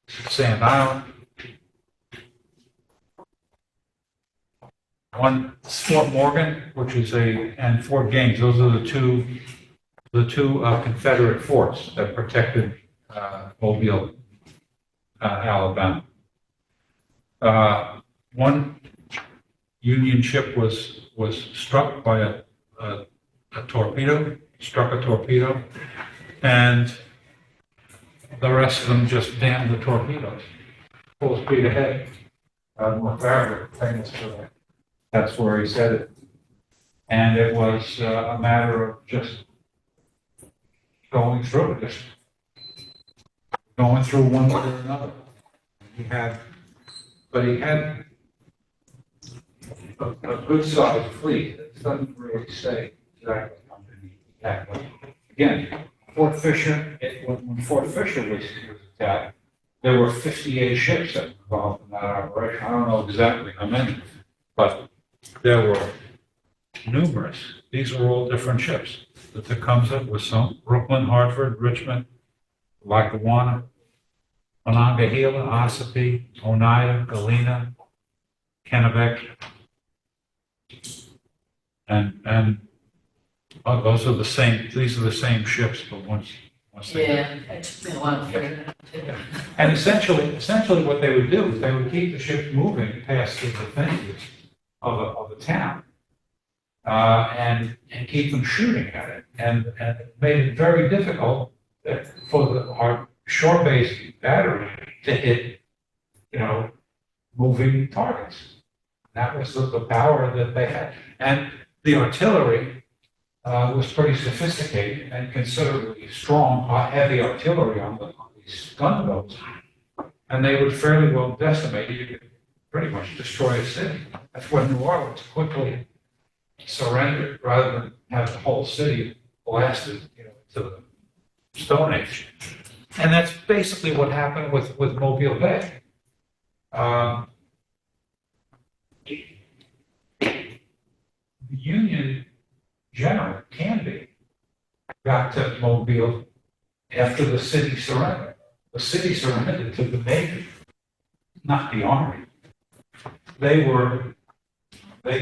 Sand Island. One Fort Morgan, which is and Fort Gaines. Those are the two Confederate forts that protected Mobile, Alabama. One Union ship was struck by a torpedo, and the rest of them just damned the torpedoes, full speed ahead. Admiral Farragut, famous for that. That's where he said it. And it was a matter of just going through it, just going through one way or another. He had a good sized fleet. It doesn't really say exactly how many he had. But again, Fort Fisher, when Fort Fisher was attacked, there were 58 ships that were involved in that operation. I don't know exactly how many, but there were numerous. These were all different ships. The Tecumseh was some, Brooklyn, Hartford, Richmond, Lackawanna, Monongahela, Ossipee, Oneida, Galena, Kennebec, and those are the same. These are the same ships, but once they. Yeah, it took me a while to figure that out. And essentially, what they would do is they would keep the ships moving past the defenses of the town, and keep them shooting at it, and it made it very difficult for our shore-based battery to hit, moving targets. That was the power that they had, and the artillery was pretty sophisticated and considerably strong, heavy artillery on these gunboats, and they would fairly well decimate. You could pretty much destroy a city. That's when New Orleans quickly surrendered rather than have the whole city blasted, to the Stone Age. And that's basically what happened with Mobile Bay. The Union general, Canby, got to Mobile after the city surrendered. The city surrendered to the Navy, not the Army. They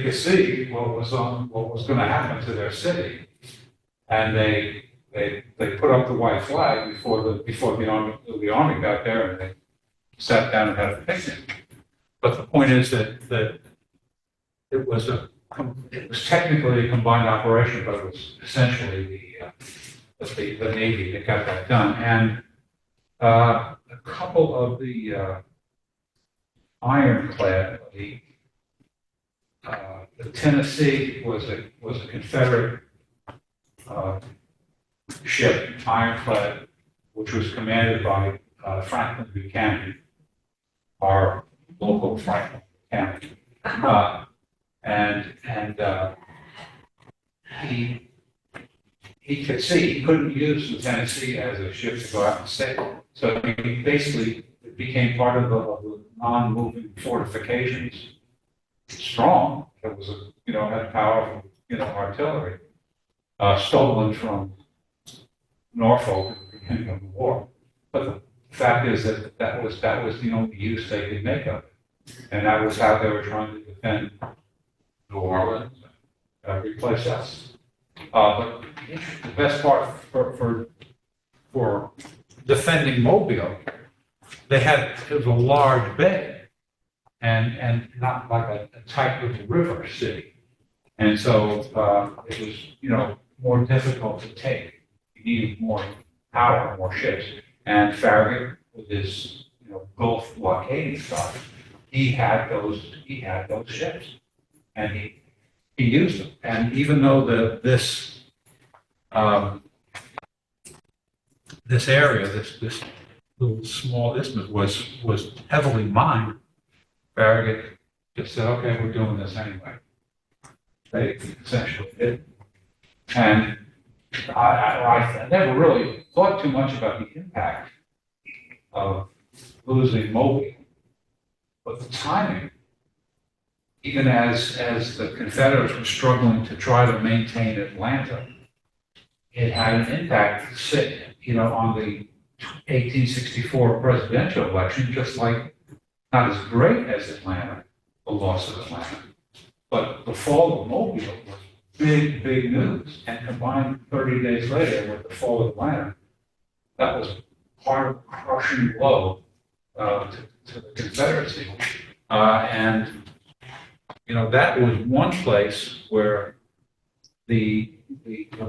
could see what was going to happen to their city, and they put up the white flag before the army got there, and they sat down and had a picnic. But the point is that it was technically a combined operation, but it was essentially the Navy that got that done, and a couple of the ironclad, the Tennessee was a Confederate ship, ironclad, which was commanded by Franklin Buchanan, our local Franklin Buchanan, and he could see he couldn't use the Tennessee as a ship to go out and sail, so he basically became part of the non-moving fortifications. Strong, it was had powerful artillery, stolen from Norfolk at the beginning of the war. But the fact is that was the only use they could make of it, and that was how they were trying to defend New Orleans, every place else. But the best part for defending Mobile, it was a large bay and not like a tight little river city. And so, it was, more difficult to take. You needed more power, more ships. And Farragut, with his, Gulf blockading stuff, he had those ships. And he used them. And even though this area, this little small isthmus was heavily mined, Farragut just said, okay, we're doing this anyway. They essentially did. And I never really thought too much about the impact of losing Mobile, but the timing, even as the Confederates were struggling to try to maintain Atlanta, it had an impact, on the 1864 presidential election, just like not as great as Atlanta, the loss of Atlanta, but the fall of Mobile was big, big news. And combined 30 days later with the fall of Atlanta, that was part of the crushing blow to the Confederacy. And that was one place where the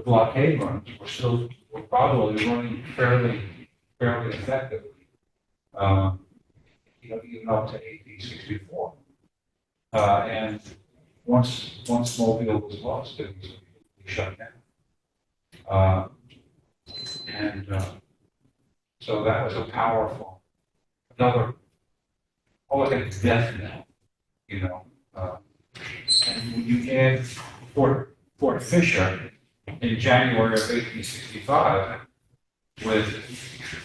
blockade runs were probably running fairly effectively, even up to 1864. And once Mobile was lost, it was shut down. So that was a powerful, another, I think death knell, and when you add Fort Fisher in January of 1865,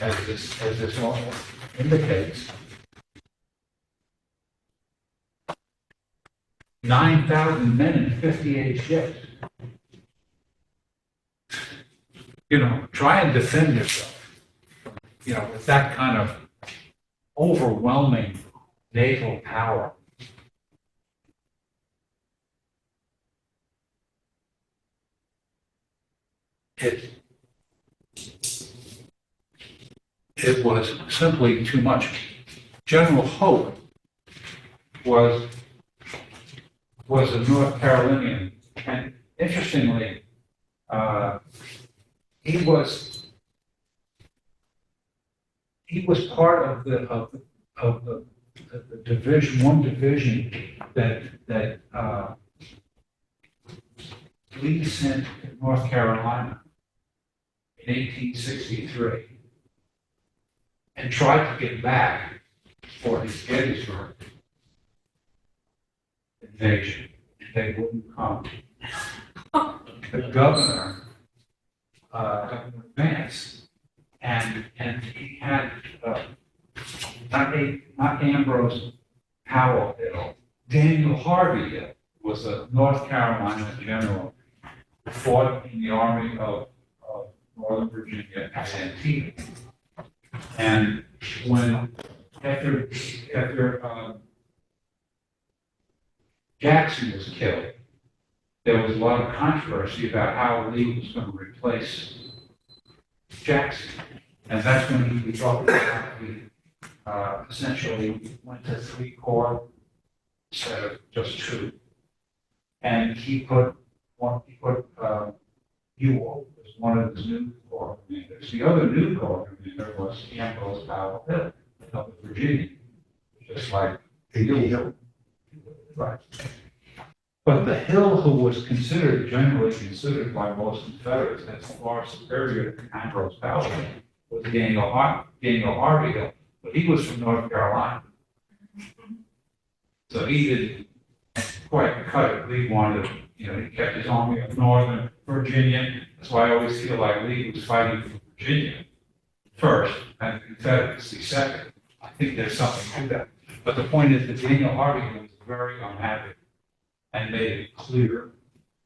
as this all indicates, 9,000 men and 58 ships. Try and defend yourself, with that kind of overwhelming naval power. It was simply too much. General Hope was a North Carolinian, and interestingly, he was part of the one division that Lee sent to North Carolina in 1863 and tried to get back for his Gettysburg invasion. They wouldn't come. The governor, Governor Vance, and he had not Ambrose Howell Hill, Daniel Harvey Hill was a North Carolina general who fought in the Army of Northern Virginia at Antietam. And when after Jackson was killed, there was a lot of controversy about how Lee was going to replace Jackson. And that's when we talked about we essentially went to 3 corps instead of just 2. And he put Ewell as one of his new corps commanders. The other new corps commander was Ambrose Howell Hill of Virginia, just like Hill. Right. But the Hill who was generally considered by most Confederates as far superior to Ambrose Howell was Daniel Harvey Hill, but he was from North Carolina. So he didn't quite cut it. Lee wanted, he kept his army up northern Virginia. That's why I always feel like Lee was fighting for Virginia first and the Confederacy second. I think there's something to that. But the point is that Daniel Harvey was very unhappy and made it clear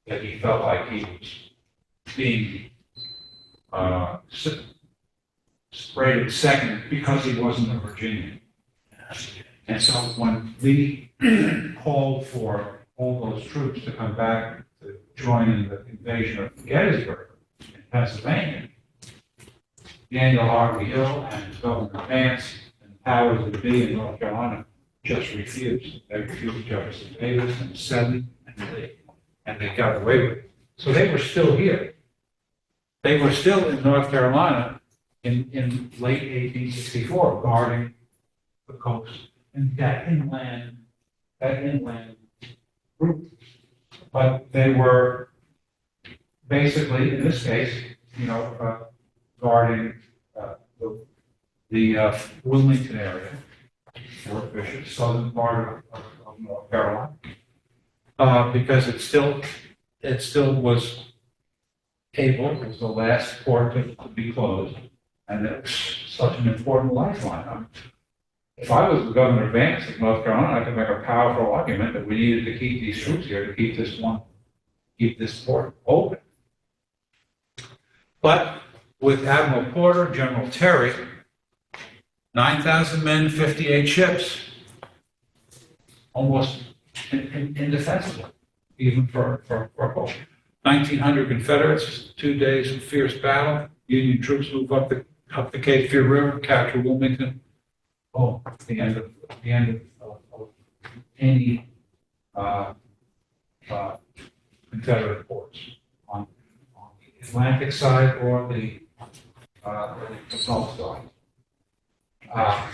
that he felt like he was being rated second because he wasn't a Virginian. And so when Lee called for all those troops to come back to join in the invasion of Gettysburg in Pennsylvania, Daniel Harvey Hill and Governor Vance and the powers that be in North Carolina just refused. They refused Jefferson Davis and Sedgwick and they got away with it. So they were still here. They were still in North Carolina in late 1864, guarding the coast and that inland group. But they were basically, in this case, guarding the Wilmington area, Fort Bishop, southern part of North Carolina, because it still was able, it was the last port to be closed, and it was such an important lifeline. If I was the governor of Vance of North Carolina, I could make a powerful argument that we needed to keep these troops here to keep this port open. But with Admiral Porter, General Terry, 9,000 men, 58 ships, almost indefensible, even for a boat. 1,900 Confederates, 2 days of fierce battle. Union troops move up the Cape Fear River, capture Wilmington. Oh, the end of any Confederate ports on the Atlantic side or the Gulf side.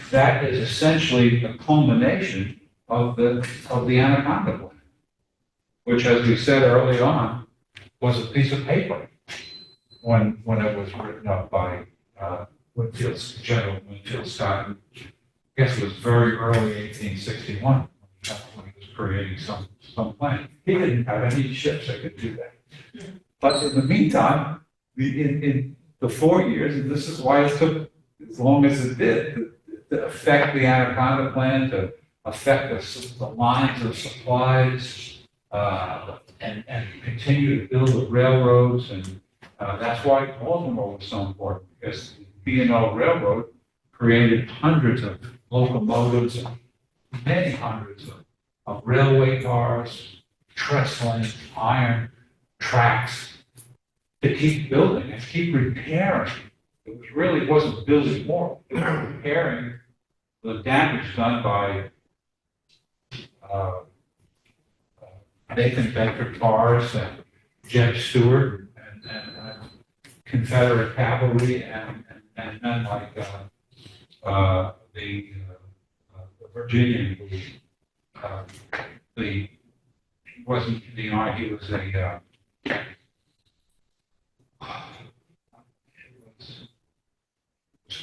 That is essentially the culmination of the Anaconda Plan, which, as we said early on, was a piece of paper when it was written up by General Winfield Scott. I guess it was very early 1861 when he was creating some plan. He didn't have any ships that could do that. But in the meantime, in the 4 years, and this is why it took as long as it did to affect the Anaconda Plan, to affect the lines of supplies, and continue to build the railroads. And that's why Baltimore was so important, because the B&O Railroad created hundreds of locomotives and many hundreds of railway cars, trestle, iron tracks to keep building and keep repairing. It wasn't building more, it was repairing the damage done by Nathan Bedford Forrest and Jeb Stuart and Confederate cavalry and men like the Virginian who he wasn't the army, he was a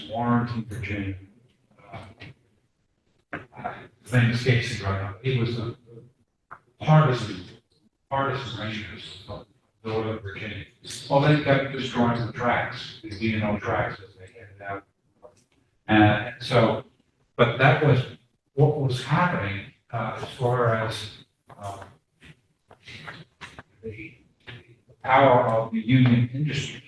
Warrenton, Virginia. His name escapes me right now. He was a partisan rangers of Northern Virginia. Well, they kept destroying the tracks, the B&O tracks as they headed out. And so, but that was what was happening as far as the power of the union industry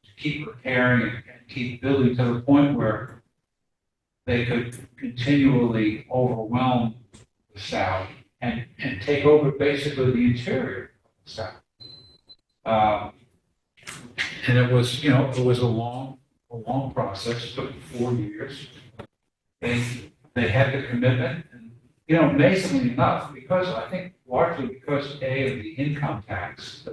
to keep repairing and keep building to the point where they could continually overwhelm the South and take over basically the interior of the South. And it was, it was a long process, took 4 years. They had the commitment, and amazingly enough, because I think largely because of the income tax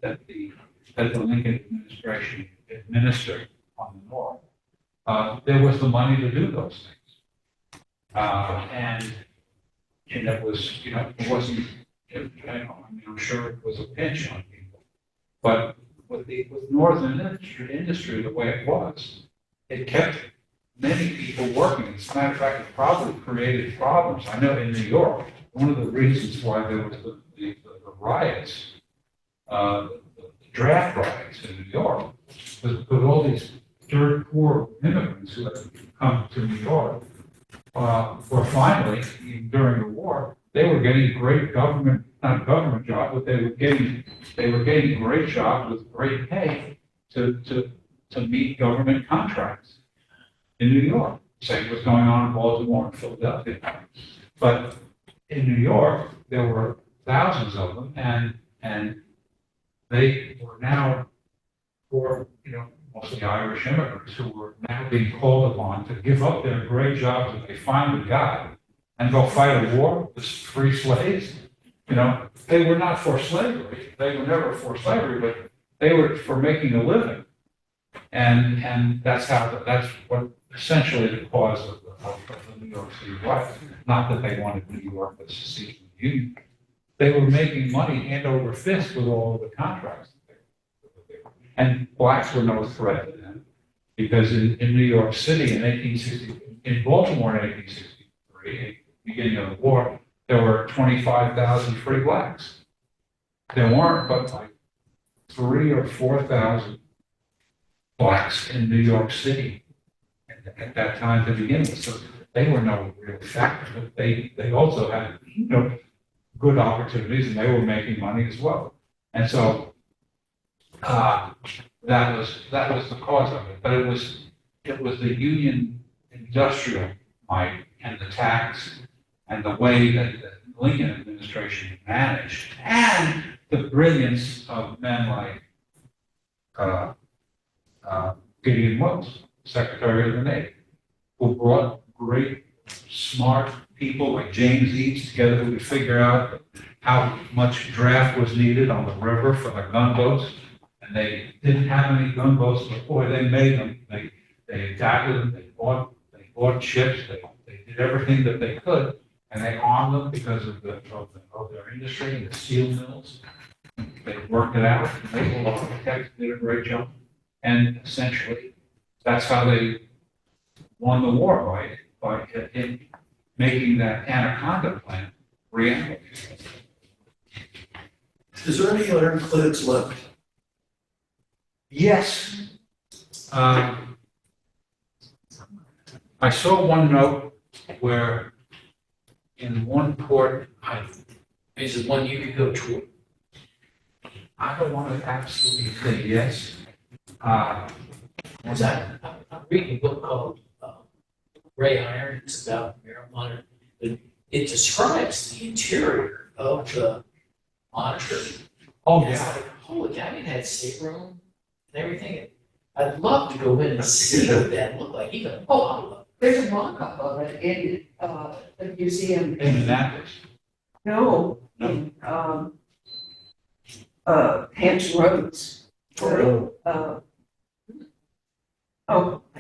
that the Lincoln administration administered on the North, there was the money to do those things, and it was, it wasn't, I'm sure it was a pinch on people, but with Northern industry the way it was, it kept many people working. As a matter of fact, it probably created problems. I know in New York, one of the reasons why there was the riots, the draft riots in New York, was because all these dirt poor immigrants who had come to New York were finally, during the war, they were getting great not government jobs, but they were getting great jobs with great pay to meet government contracts in New York. Same was going on in Baltimore and Philadelphia. But in New York, there were thousands of them, and they were now for, mostly Irish immigrants who were now being called upon to give up their great jobs that they finally got and go fight a war with free slaves. They were not for slavery. They were never for slavery, but they were for making a living. And that's what essentially the cause of the New York City was. Not that they wanted New York to secede from the Union. They were making money hand over fist with all of the contracts. And blacks were no threat to them, because in New York City in 1860, in Baltimore in 1863, beginning of the war, there were 25,000 free blacks. There weren't but like 3,000 or 4,000 blacks in New York City at that time to begin with. So they were no real factor, but they also had good opportunities, and they were making money as well. And so that was the cause of it. But it was the Union industrial might and the tax and the way that the Lincoln administration managed, and the brilliance of men like Gideon Welles, Secretary of the Navy, who brought great, smart people like James Eads together who could figure out how much draft was needed on the river for the gunboats. And they didn't have any gunboats, but boy, they made them. They adapted them. They bought ships. They did everything that they could, and they armed them because of their industry and the steel mills. They worked it out. Naval architects did a great job, and essentially, that's how they won the war by making that Anaconda plant reality. Is there any ironclads left? Yes. I saw one note where in one port, Is it one you could go to? I don't want to absolutely say yes. I'm reading a book called Gray Iron. It's about marijuana. It describes the interior of the monitor. Oh, It's like, holy cow, it had stateroom and everything. I'd love to go in and see what that looked like. Even There's a mock-up of it in, the museum. in Annapolis. No, No. in, Hampton Roads. I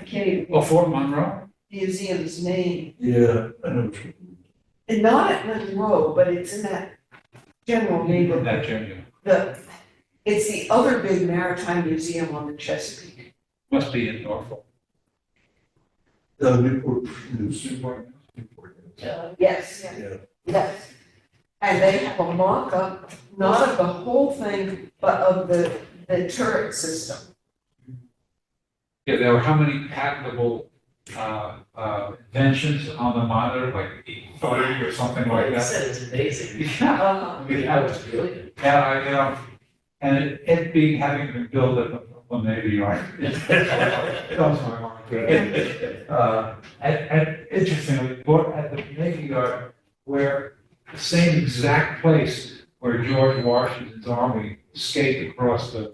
can't even. Oh, Fort Monroe? Museum's name, Yeah, I know. What you mean. and not at Monroe, but it's in that general neighborhood. That genuine. It's the other big maritime museum on the Chesapeake. Must be in Norfolk. Newport News. Yes, Yeah. yes. And they have a mock-up, not of the whole thing, but of the turret system. Yeah, there were how many patentable inventions on the monitor, like 30 or something like Like I that? said, it's amazing. Yeah. That was brilliant. And and it being having been built at the Navy Yard. And interestingly, at the Navy Yard, where the same exact place where George Washington's army escaped across the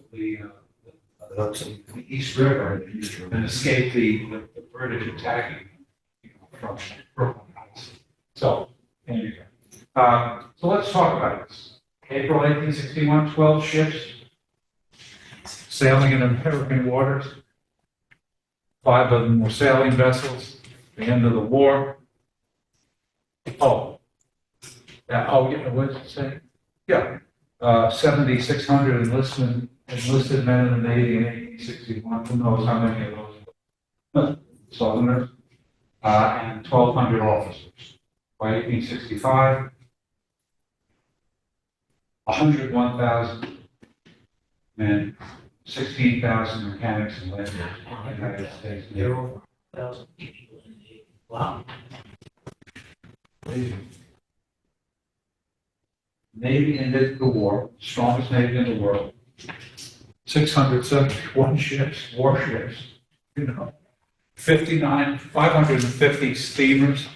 East River and escaped the British attacking from Brooklyn Heights. So, there you go. So let's talk about this. April 1861, 12 ships sailing in American waters. 5 of them were sailing vessels. The end of the war. What did it say? Yeah, 7,600 enlisted men in the Navy in 1861. Who knows how many of those Southerners? And 1,200 officers. By 1865, 101,000 men, 16,000 mechanics and laborers in the United States. There were over 1,000 people in the Navy. Wow. Navy ended the war, strongest Navy in the world. 671 ships, warships, 550 steamers.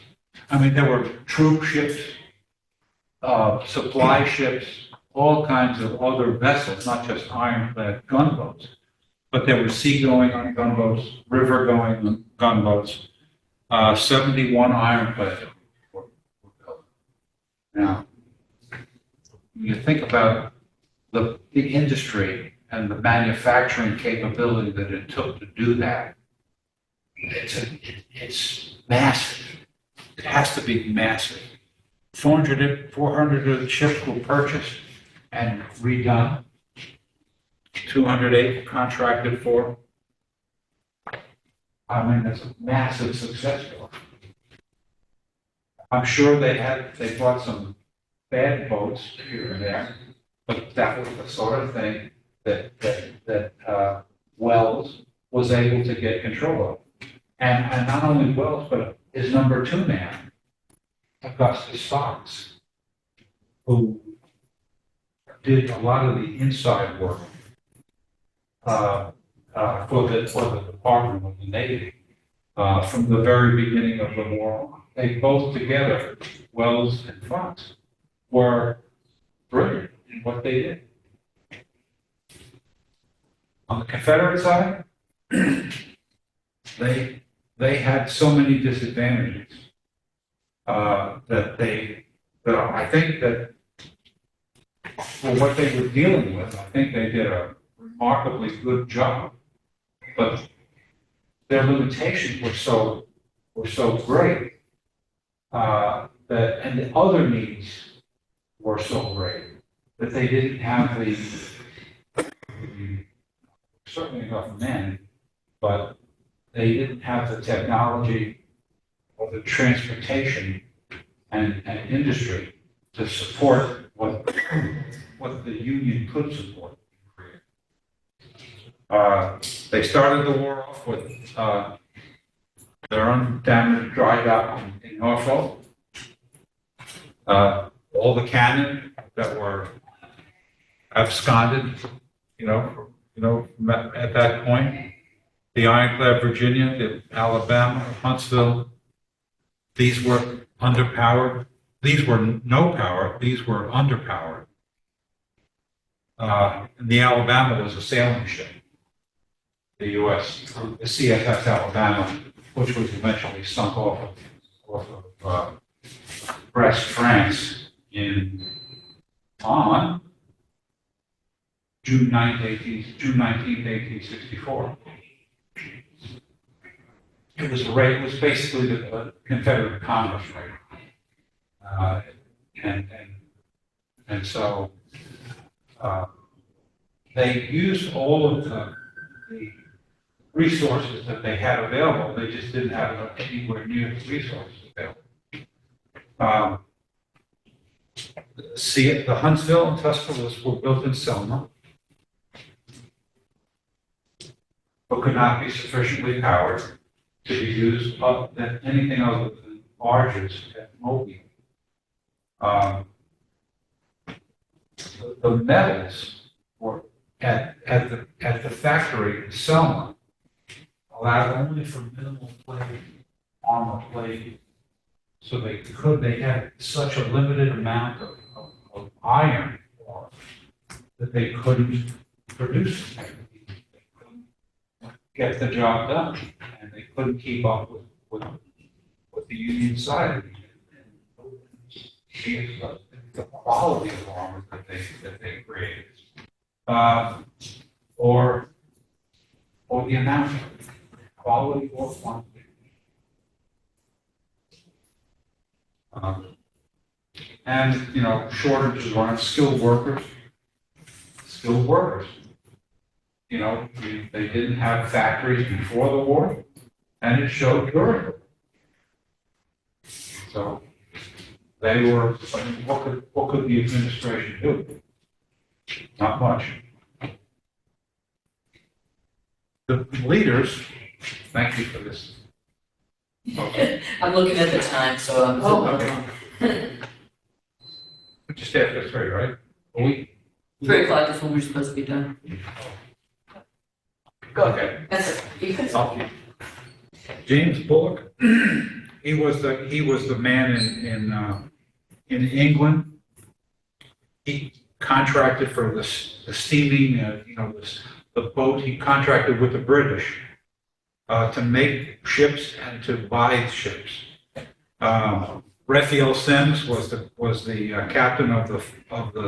I mean, there were troop ships, supply ships, all kinds of other vessels, not just ironclad gunboats, but there were sea-going gunboats, river-going gunboats. 71 ironclads were built. Now, when you think about the industry and the manufacturing capability that it took to do that, it's massive. It has to be massive. 400 ships were purchased and redone. 208 contracted for. I mean, that's a massive success story. I'm sure they bought some bad boats here and there, but that was the sort of thing that Wells was able to get control of. And not only Wells, but his number two man, Augustus Fox, who did a lot of the inside work for the Department of the Navy from the very beginning of the war. They both together, Wells and Fox, were brilliant in what they did. On the Confederate side, they had so many disadvantages that I think that for what they were dealing with, I think they did a remarkably good job. But their limitations were so great and the other needs were so great that they didn't have certainly enough men, but they didn't have the technology or the transportation and industry to support what the Union could support. They started the war off with their undamaged dry dock in Norfolk. All the cannon that were absconded, at that point, the ironclad Virginia, the Alabama, Huntsville, these were underpowered. These were no power. These were underpowered. And the Alabama was a sailing ship. The U.S. the CFS Alabama, which was eventually sunk off of Brest, France, on June 19th, 1864. It was basically the Confederate Commerce rate, and so they used all of the resources that they had available. They just didn't have anywhere near the resources available. The Huntsville and Tuscaloosa were built in Selma, but could not be sufficiently powered to be used than anything other than barges at Mobile. The metals were at the factory in Selma allowed only for minimal plating, armor plating. So they had such a limited amount of iron ore that they couldn't produce it. They couldn't get the job done, and they couldn't keep up with the Union side. The quality of armor that they created, or the amount of quality or quantity. And shortages on skilled workers. They didn't have factories before the war, and it showed during it. So they were. What could the administration do? Not much. The leaders. Thank you for this. Okay. I'm looking at the time, so I'm. Okay. Just after 3, right? A week? 3 o'clock is when we're supposed to be done. Go Okay. That's it. You can. Okay. James Bullock, he was the man in England he contracted for the steaming, the boat, he contracted with the British to make ships and to buy ships. Raphael Sims was the captain of the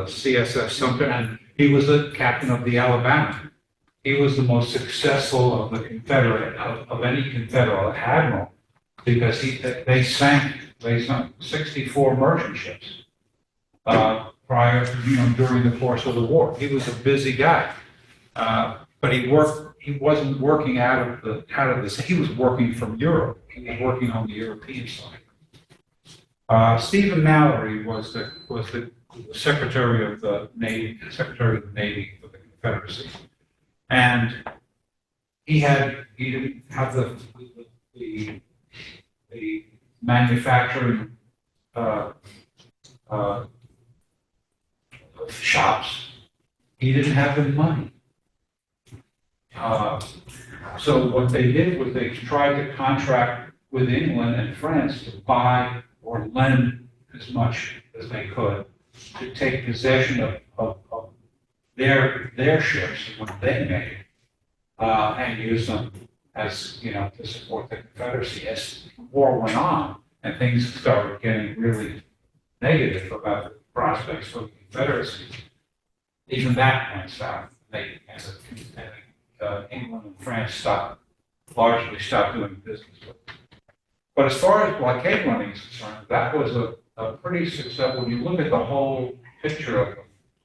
CSS Sumter, and he was the captain of the Alabama. He was the most successful of the Confederate, of any Confederate admiral, because they sank 64 merchant ships prior, during the course of the war. He was a busy guy, but he wasn't working out of this. He was working from Europe. He was working on the European side. Stephen Mallory was the Secretary of the Navy for the Confederacy. And he didn't have the manufacturing shops. He didn't have the money. So what they did was they tried to contract with England and France to buy or lend as much as they could to take possession of their ships, what they made, and use them as, to support the Confederacy. As the war went on and things started getting really negative about the prospects for the Confederacy, even that went south. England and France largely stopped doing business with them. But as far as blockade running is concerned, that was a pretty successful. When you look at the whole picture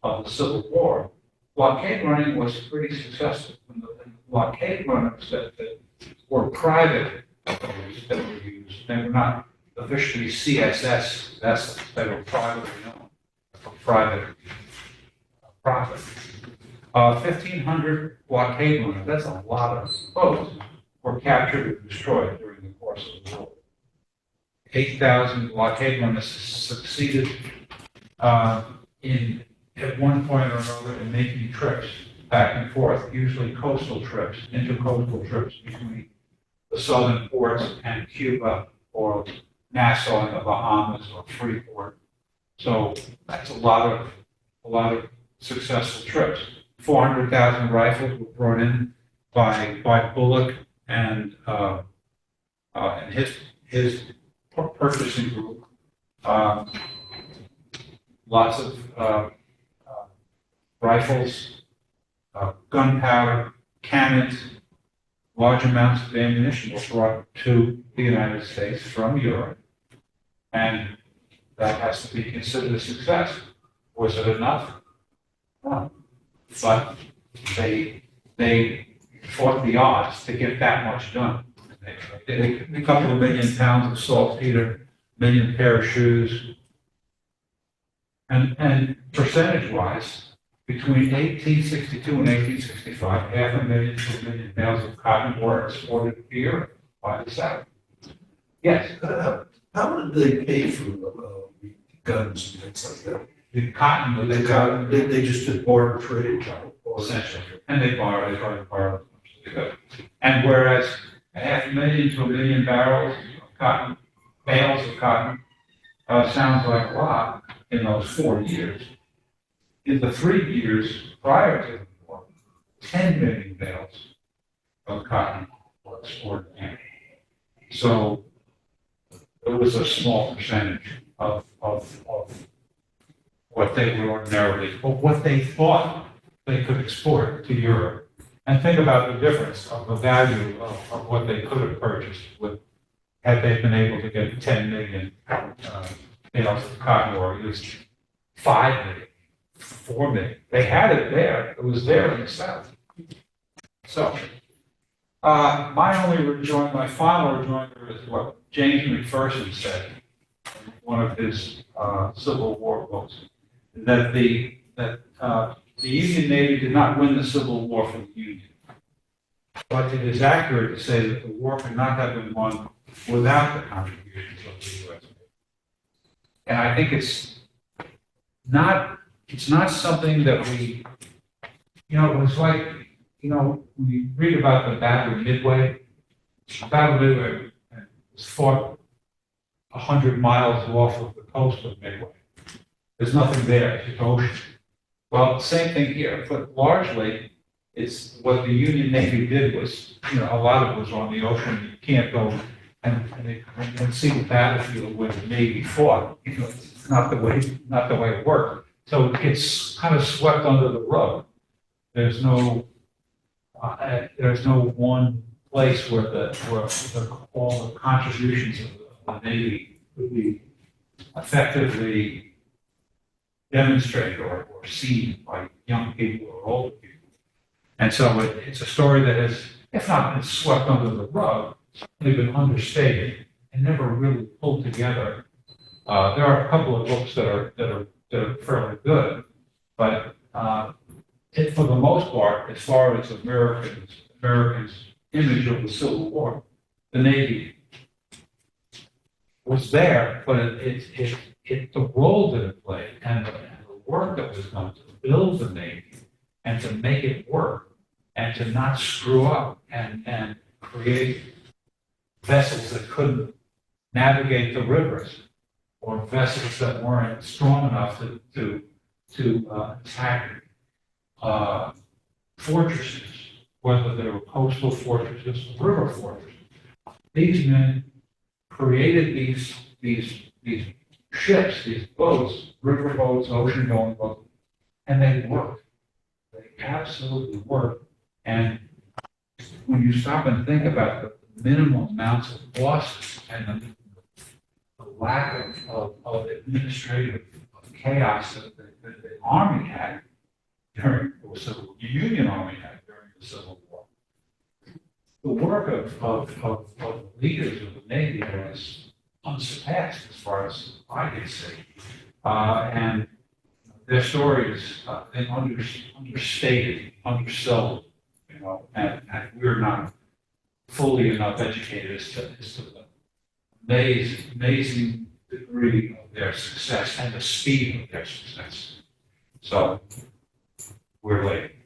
of the Civil War, blockade running was pretty successful. And the blockade runners that were private that were used, they were not officially CSS vessels, they were privately owned for private profit. 1,500 blockade runners, that's a lot of boats, were captured and destroyed during the course of the war. 8,000 blockade runners succeeded at one point or another in making trips back and forth, usually coastal trips, intercoastal trips between the southern ports and Cuba or Nassau in the Bahamas or Freeport. So that's a lot of successful trips. 400,000 rifles were brought in by Bullock and his purchasing group. Lots of rifles, gunpowder, cannons, large amounts of ammunition were brought to the United States from Europe, and that has to be considered a success. Was it enough? No. But they fought the odds to get that much done. A couple of million pounds of saltpeter, million pair of shoes, and percentage-wise, between 1862 and 1865, 500,000 to 1 million bales of cotton were exported to Europe by the South. Yes. How did they pay for guns and things like that? The cotton was They just did border trade, essentially, and they tried to borrow as much as they could. And whereas 500,000 to 1 million barrels of cotton, bales of cotton, sounds like a lot in those 4 years. In the 3 years prior to the war, 10 million bales of cotton were exported in. So it was a small percentage of what they were ordinarily, or what they thought they could export to Europe. And think about the difference of the value of what they could have purchased had they been able to get 10 million bales of cotton, or at least 5 million, 4 million. They had it there. It was there in the South. So, my final rejoinder is what James McPherson said in one of his Civil War books, that the Union Navy did not win the Civil War for the Union. But it is accurate to say that the war could not have been won without the contributions of the U.S. Navy. And I think it's not something that we, it's like, when you read about the Battle of Midway, was fought 100 miles off of the coast of Midway. There's nothing there, it's just ocean. Well, same thing here, but largely, it's what the Union Navy did was, a lot of it was on the ocean. You can't go and see the battlefield where the Navy fought. It's not the way it worked. So it's kind of swept under the rug. There's no one place where all the contributions of the Navy would be effectively demonstrated or seen by young people or older people. And so it's a story that has, if not been swept under the rug, certainly been understated and never really pulled together. There are a couple of books that are fairly good, but for the most part, as far as Americans' image of the Civil War, the Navy was there, but the role that it played and the work that was done to build the Navy and to make it work and to not screw up and create vessels that couldn't navigate the rivers or vessels that weren't strong enough to attack fortresses, whether they were coastal fortresses or river fortresses. These men created these ships, these boats, river boats, ocean going boats, and they worked. They absolutely worked. And when you stop and think about the minimum amounts of losses and the lack of administrative chaos that the Army had during the Union Army had during the Civil War, the work of the leaders of the Navy was unsurpassed as far as I can see. And their stories, understated, undersold, and we're not fully enough educated as to the amazing degree of their success and the speed of their success. So we're late.